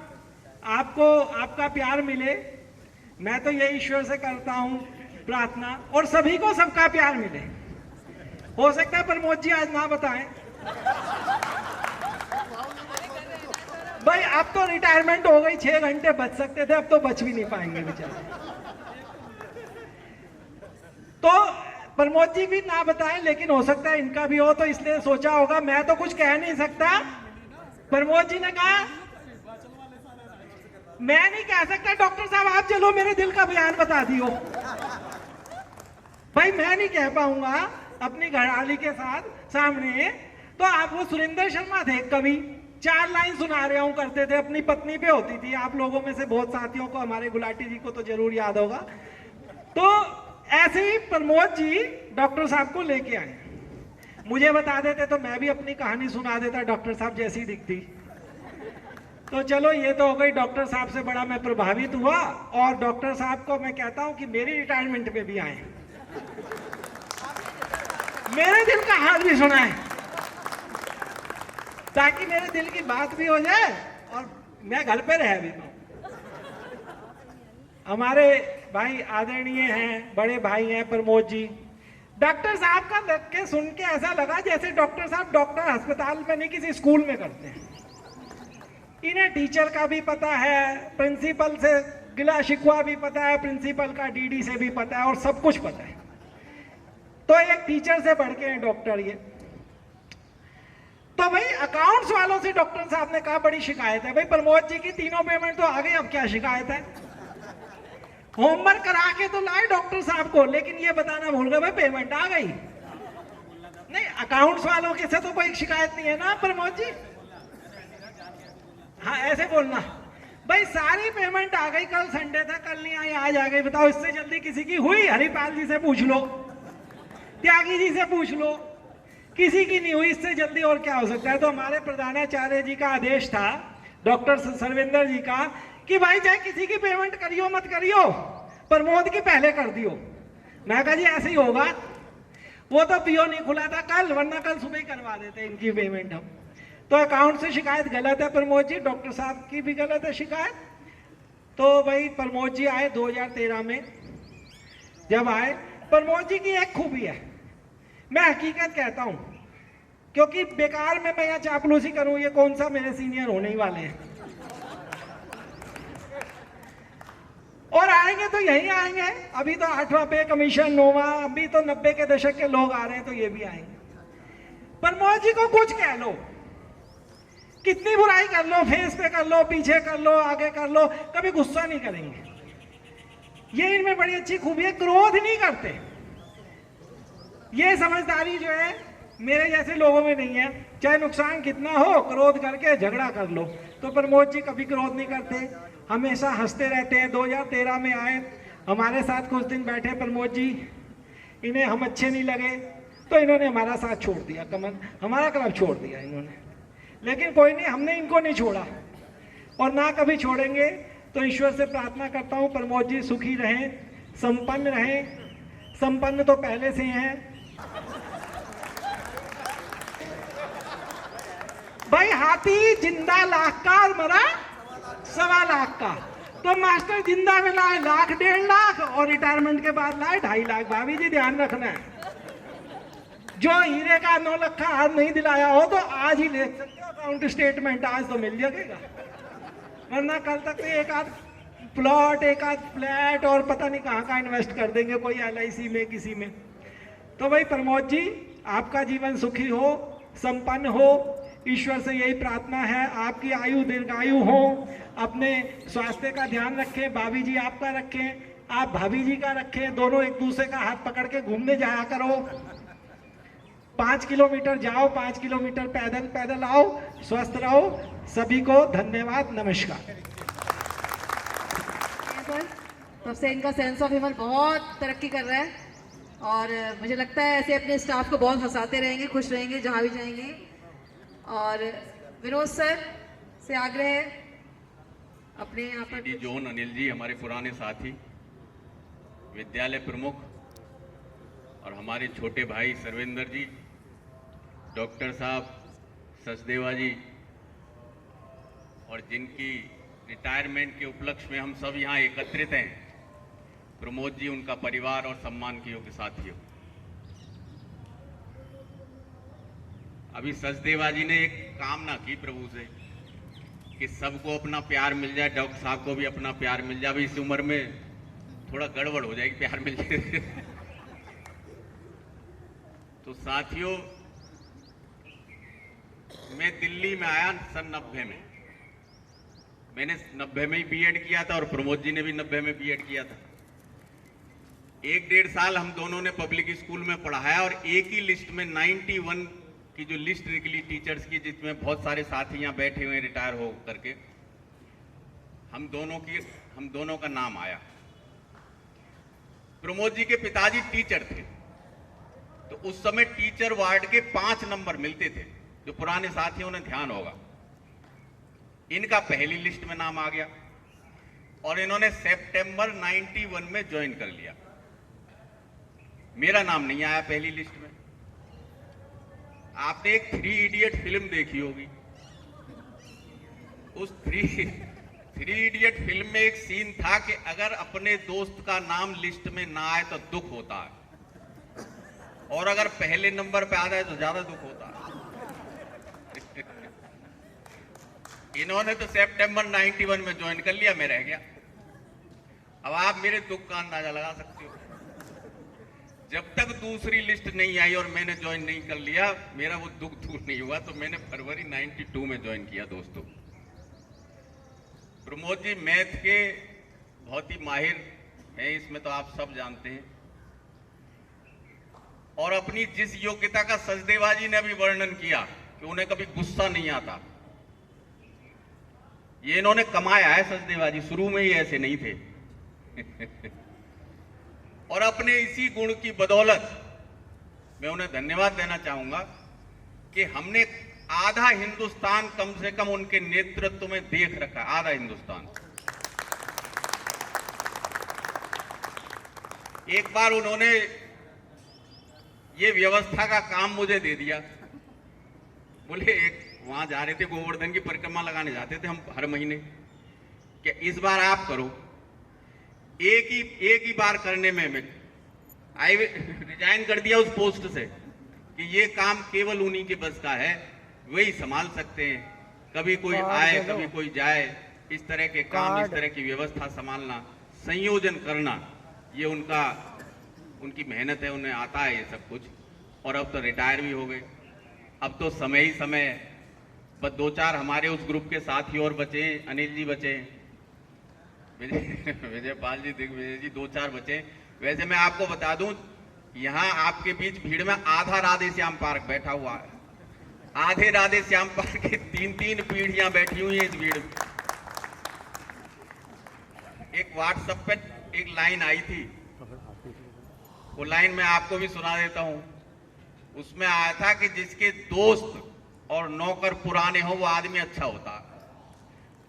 आपको आपका प्यार मिले, मैं तो ये ईश्वर से करता हूँ प्रार्थना, और सभी को सबका प्यार मिले। हो सकता है प्रमोद जी आज ना बताएं भाई, अब तो रिटायरमेंट हो गई, 6 घंटे बच सकते थे, अब तो बच भी नहीं पाएंगे बेचारे। तो प्रमोद जी भी ना बताएं, लेकिन हो सकता है इनका भी हो, तो इसलिए सोचा होगा मैं तो कुछ कह नहीं सकता। प्रमोद जी ने कहा मैं नहीं कह सकता, डॉक्टर साहब आप चलो मेरे दिल का बयान बता दियो। भाई मैं नहीं कह पाऊंगा अपनी घरवाली के साथ सामने, तो आप वो सुरेंद्र शर्मा थे कवि, 4 लाइन सुना रहा हूं करते थे, अपनी पत्नी पे होती थी। आप लोगों में से बहुत साथियों को, हमारे गुलाटी जी को तो जरूर याद होगा। तो ऐसे ही प्रमोद जी डॉक्टर साहब को लेके आए, मुझे बता देते तो मैं भी अपनी कहानी सुना देता डॉक्टर साहब जैसी दिखती। तो चलो ये तो हो गई, डॉक्टर साहब से बड़ा मैं प्रभावित हुआ, और डॉक्टर साहब को मैं कहता हूं कि मेरी रिटायरमेंट पे भी आए, मेरे दिल का हाल भी सुनाए, ताकि मेरे दिल की बात भी हो जाए और मैं घर पे रह भी पाऊं। हमारे भाई आदरणीय हैं, बड़े भाई हैं प्रमोद जी। डॉक्टर साहब का देख के सुन के ऐसा लगा जैसे डॉक्टर साहब डॉक्टर अस्पताल में नहीं किसी स्कूल में करते हैं। इन्हें टीचर का भी पता है, प्रिंसिपल से गिला शिकवा भी पता है, प्रिंसिपल का डीडी से भी पता है, और सब कुछ पता है। तो एक टीचर से बढ़ के हैं डॉक्टर ये। तो भाई अकाउंट्स वालों से डॉक्टर साहब ने कहा बड़ी शिकायत है। भाई प्रमोद जी की 3 पेमेंट तो आ गई, अब क्या शिकायत है? होमवर्क करा के तो लाए डॉक्टर साहब को, लेकिन ये बताना भूल गए भाई पेमेंट आ गई। नहीं, अकाउंट्स वालों के से तो कोई शिकायत नहीं है ना प्रमोद जी? हाँ ऐसे बोलना भाई, सारी पेमेंट आ गई, कल संडे था, कल नहीं आई, आज आ गई। बताओ इससे जल्दी किसी की हुई? हरिपाल जी से पूछ लो, त्यागी जी से पूछ लो, किसी की नहीं हुई। इससे जल्दी और क्या हो सकता है? तो हमारे प्रधानाचार्य जी का आदेश था, डॉक्टर सर्वेंद्र जी का, कि भाई चाहे किसी की पेमेंट करियो मत करियो, प्रमोद की पहले कर दियो। मैं कहा जी ऐसे ही होगा, वो तो पीओ नहीं खुला था कल, वरना कल सुबह ही करवा देते इनकी पेमेंट हम। तो अकाउंट से शिकायत गलत है प्रमोद जी, डॉक्टर साहब की भी गलत है शिकायत। तो भाई प्रमोद जी आए 2013 में। जब आए, प्रमोद जी की एक खूबी है, मैं हकीकत कहता हूं, क्योंकि बेकार में मैं यहाँ चापलूसी करूं, ये कौन सा मेरे सीनियर होने ही वाले हैं, और आएंगे तो यही आएंगे। अभी तो 8वां पे कमीशन, 9वां, अभी तो 90 के दशक के लोग आ रहे हैं, तो ये भी आएंगे। प्रमोद जी को कुछ कह लो, कितनी बुराई कर लो, फेस पे कर लो, पीछे कर लो, आगे कर लो, कभी गुस्सा नहीं करेंगे। ये इनमें बड़ी अच्छी खूबी है, क्रोध नहीं करते। ये समझदारी जो है मेरे जैसे लोगों में नहीं है, चाहे नुकसान कितना हो, क्रोध करके झगड़ा कर लो। तो प्रमोद जी कभी क्रोध नहीं करते, हमेशा हंसते रहते हैं। 2013 में आए, हमारे साथ कुछ दिन बैठे प्रमोद जी, इन्हें हम अच्छे नहीं लगे तो इन्होंने हमारा साथ छोड़ दिया, हमारा क्लब छोड़ दिया इन्होंने। लेकिन कोई नहीं, हमने इनको नहीं छोड़ा और ना कभी छोड़ेंगे। तो ईश्वर से प्रार्थना करता हूँ प्रमोद जी सुखी रहें, संपन्न रहें। संपन्न तो पहले से हैं भाई। हाथी जिंदा लाख का और मरा 1.25 लाख का। तो मास्टर जिंदा में लाए 1 लाख 1.5 लाख, और रिटायरमेंट के बाद लाए 2.5 लाख। भाभी जी ध्यान रखना है, जो हीरे का 9 लाख का आज नहीं दिलाया हो तो आज ही ले सकते हो अकाउंट स्टेटमेंट, आज तो मिल जाएगा, वरना कल तक एक आध प्लॉट, एक आध फ्लैट और पता नहीं कहाँ इन्वेस्ट कर देंगे, कोई LIC में, किसी में। तो भाई प्रमोद जी, आपका जीवन सुखी हो, संपन्न हो, ईश्वर से यही प्रार्थना है। आपकी आयु दीर्घायु हो, अपने स्वास्थ्य का ध्यान रखें, भाभी जी आपका रखें, आप भाभी जी का रखें, दोनों एक दूसरे का हाथ पकड़ के घूमने जाया करो। 5 किलोमीटर जाओ, 5 किलोमीटर पैदल आओ, स्वस्थ रहो। सभी को धन्यवाद, नमस्कार। तब से इनका सेंस ऑफ ह्यूमर बहुत तरक्की कर रहा है, और मुझे लगता है ऐसे अपने स्टाफ को बहुत हंसाते रहेंगे, खुश रहेंगे जहाँ भी जाएंगे। और विनोद सर से आग्रह है अपने यहाँ पर। जोन अनिल जी हमारे पुराने साथी, विद्यालय प्रमुख, और हमारे छोटे भाई सर्वेंद्र जी, डॉक्टर साहब, सचदेवा जी, और जिनकी रिटायरमेंट के उपलक्ष्य में हम सब यहाँ एकत्रित हैं, प्रमोद जी, उनका परिवार और सम्मान के योग्य साथियों। अभी सचदेवा जी ने एक कामना की प्रभु से कि सबको अपना प्यार मिल जाए, डॉक्टर साहब को भी अपना प्यार मिल जाए। अभी इस उम्र में थोड़ा गड़बड़ हो जाएगी, प्यार मिल जाए। तो साथियों, मैं दिल्ली में आया सन 90 में। मैंने 90 में ही B.Ed किया था और प्रमोद जी ने भी 90 में B.Ed किया था। 1-1.5 साल हम दोनों ने पब्लिक स्कूल में पढ़ाया और एक ही लिस्ट में 91 की जो लिस्ट निकली टीचर्स की, जिसमें बहुत सारे साथी यहाँ बैठे हुए रिटायर हो करके, हम दोनों का नाम आया। प्रमोद जी के पिताजी टीचर थे, तो उस समय टीचर वार्ड के 5 नंबर मिलते थे, जो पुराने साथियों ने ध्यान होगा। इनका पहली लिस्ट में नाम आ गया और इन्होंने सितंबर 91 में ज्वाइन कर लिया। मेरा नाम नहीं आया पहली लिस्ट में। आपने एक 3 इडियट फिल्म देखी होगी। उस 3 इडियट फिल्म में एक सीन था कि अगर अपने दोस्त का नाम लिस्ट में ना आए तो दुख होता है, और अगर पहले नंबर पे आ जाए तो ज्यादा दुख होता है। इन्होंने तो सितंबर 91 में ज्वाइन कर लिया, मैं रह गया। अब आप मेरे दुख का अंदाजा लगा सकते हो। जब तक दूसरी लिस्ट नहीं आई और मैंने ज्वाइन नहीं कर लिया, मेरा वो दुख दूर नहीं हुआ, तो मैंने फरवरी 92 में ज्वाइन किया। दोस्तों, प्रमोद जी मैथ के बहुत ही माहिर हैं, इसमें तो आप सब जानते हैं, और अपनी जिस योग्यता का सचदेवा जी ने भी वर्णन किया कि उन्हें कभी गुस्सा नहीं आता, ये इन्होंने कमाया है। सचदेवा जी शुरू में ही ऐसे नहीं थे। और अपने इसी गुण की बदौलत मैं उन्हें धन्यवाद देना चाहूंगा कि हमने आधा हिंदुस्तान कम से कम उनके नेतृत्व में देख रखा, आधा हिंदुस्तान। एक बार उन्होंने ये व्यवस्था का काम मुझे दे दिया। बोले एक वहां जा रहे थे, गोवर्धन की परिक्रमा लगाने जाते थे हम हर महीने, कि इस बार आप करो। एक ही बार करने में मैं रिजाइन कर दिया उस पोस्ट से कि ये काम केवल उन्हीं के बस का है, वही संभाल सकते हैं। कभी कोई आए कभी कोई जाए, इस तरह के काम, इस तरह की व्यवस्था संभालना, संयोजन करना, ये उनकी मेहनत है, उन्हें आता है ये सब कुछ। और अब तो रिटायर भी हो गए। अब तो समय ही समय, बस 2-4 हमारे उस ग्रुप के साथी और बचे, अनिल जी बचे, विजय पाल जी, दिग्विजय जी, 2-4 बचे। वैसे मैं आपको बता दूं, यहाँ आपके बीच भीड़ में आधा राधे श्याम पार्क बैठा हुआ है। आधे राधे श्याम पार्क की 3-3 पीढ़ियां बैठी हुई हैं इस भीड़ में। एक व्हाट्सएप पे एक लाइन आई थी, वो लाइन मैं आपको भी सुना देता हूं। उसमें आया था कि जिसके दोस्त और नौकर पुराने हो वो आदमी अच्छा होता।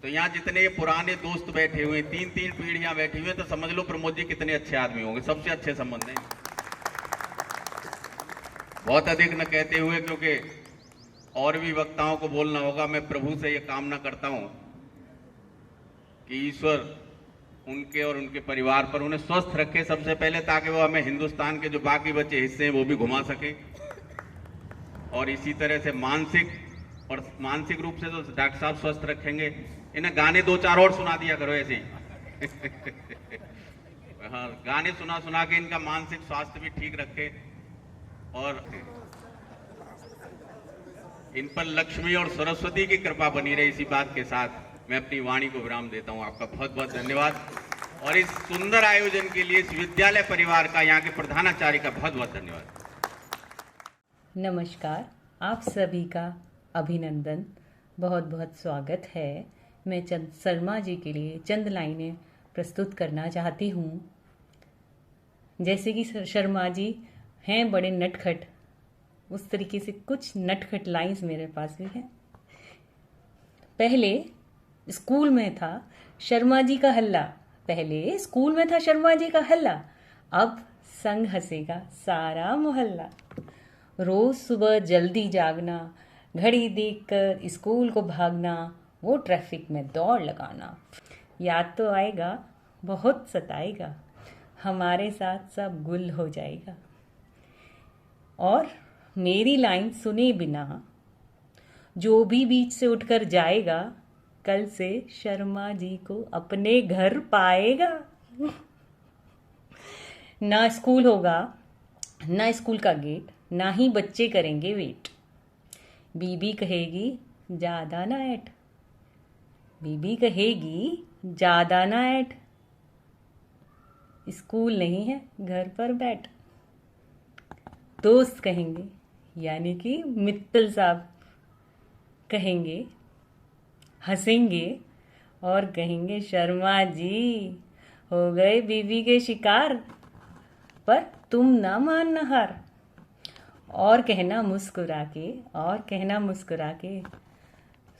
तो यहाँ जितने पुराने दोस्त बैठे हुए, 3-3 पीढ़ियां बैठी हुई हैं, तो समझ लो प्रमोद जी कितने अच्छे आदमी होंगे। सबसे अच्छे संबंध हैं। बहुत अधिक न कहते हुए, क्योंकि और भी वक्ताओं को बोलना होगा, मैं प्रभु से यह कामना करता हूं कि ईश्वर उनके और उनके परिवार पर उन्हें स्वस्थ रखे सबसे पहले, ताकि वो हमें हिंदुस्तान के जो बाकी बचे हिस्से हैं वो भी घुमा सके। और इसी तरह से मानसिक रूप से तो डॉक्टर साहब स्वस्थ रखेंगे। इन्हें गाने 2-4 और सुना दिया करो ऐसे ही। हाँ, गाने सुना के इनका मानसिक स्वास्थ्य भी ठीक रखे, और इन पर लक्ष्मी और सरस्वती की कृपा बनी रहे। इसी बात के साथ मैं अपनी वाणी को विराम देता हूं। आपका बहुत बहुत धन्यवाद, और इस सुंदर आयोजन के लिए इस विद्यालय परिवार का, यहाँ के प्रधानाचार्य का बहुत बहुत धन्यवाद। नमस्कार, आप सभी का अभिनंदन, बहुत बहुत स्वागत है। मैं चंद शर्मा जी के लिए चंद लाइनें प्रस्तुत करना चाहती हूँ। जैसे कि शर्मा जी हैं बड़े नटखट, उस तरीके से कुछ नटखट लाइंस मेरे पास भी हैं। पहले स्कूल में था शर्मा जी का हल्ला, पहले स्कूल में था शर्मा जी का हल्ला, अब संग हंसेगा सारा मोहल्ला। रोज सुबह जल्दी जागना, घड़ी देखकर स्कूल को भागना, वो ट्रैफिक में दौड़ लगाना, याद तो आएगा बहुत सताएगा, हमारे साथ सब गुल हो जाएगा। और मेरी लाइन सुने बिना जो भी बीच से उठकर जाएगा, कल से शर्मा जी को अपने घर पाएगा। ना स्कूल होगा, ना स्कूल का गेट, ना ही बच्चे करेंगे वेट। बीबी कहेगी ज्यादा ना ऐठ, बीबी कहेगी ज्यादा ना ऐठ। स्कूल नहीं है, घर पर बैठ। दोस्त कहेंगे यानी कि मित्तल साहब कहेंगे, हंसेंगे और कहेंगे शर्मा जी हो गए बीवी के शिकार, पर तुम ना मानना हार। और कहना मुस्कुरा के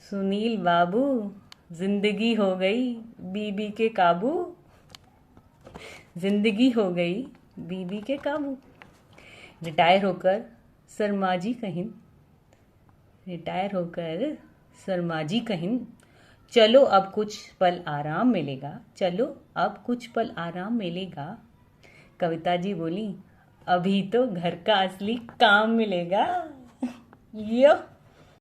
सुनील बाबू जिंदगी हो गई बीबी के काबू, जिंदगी हो गई बीबी के काबू। रिटायर होकर शर्मा जी कहिन, चलो अब कुछ पल आराम मिलेगा। कविता जी बोली, अभी तो घर का असली काम मिलेगा। यो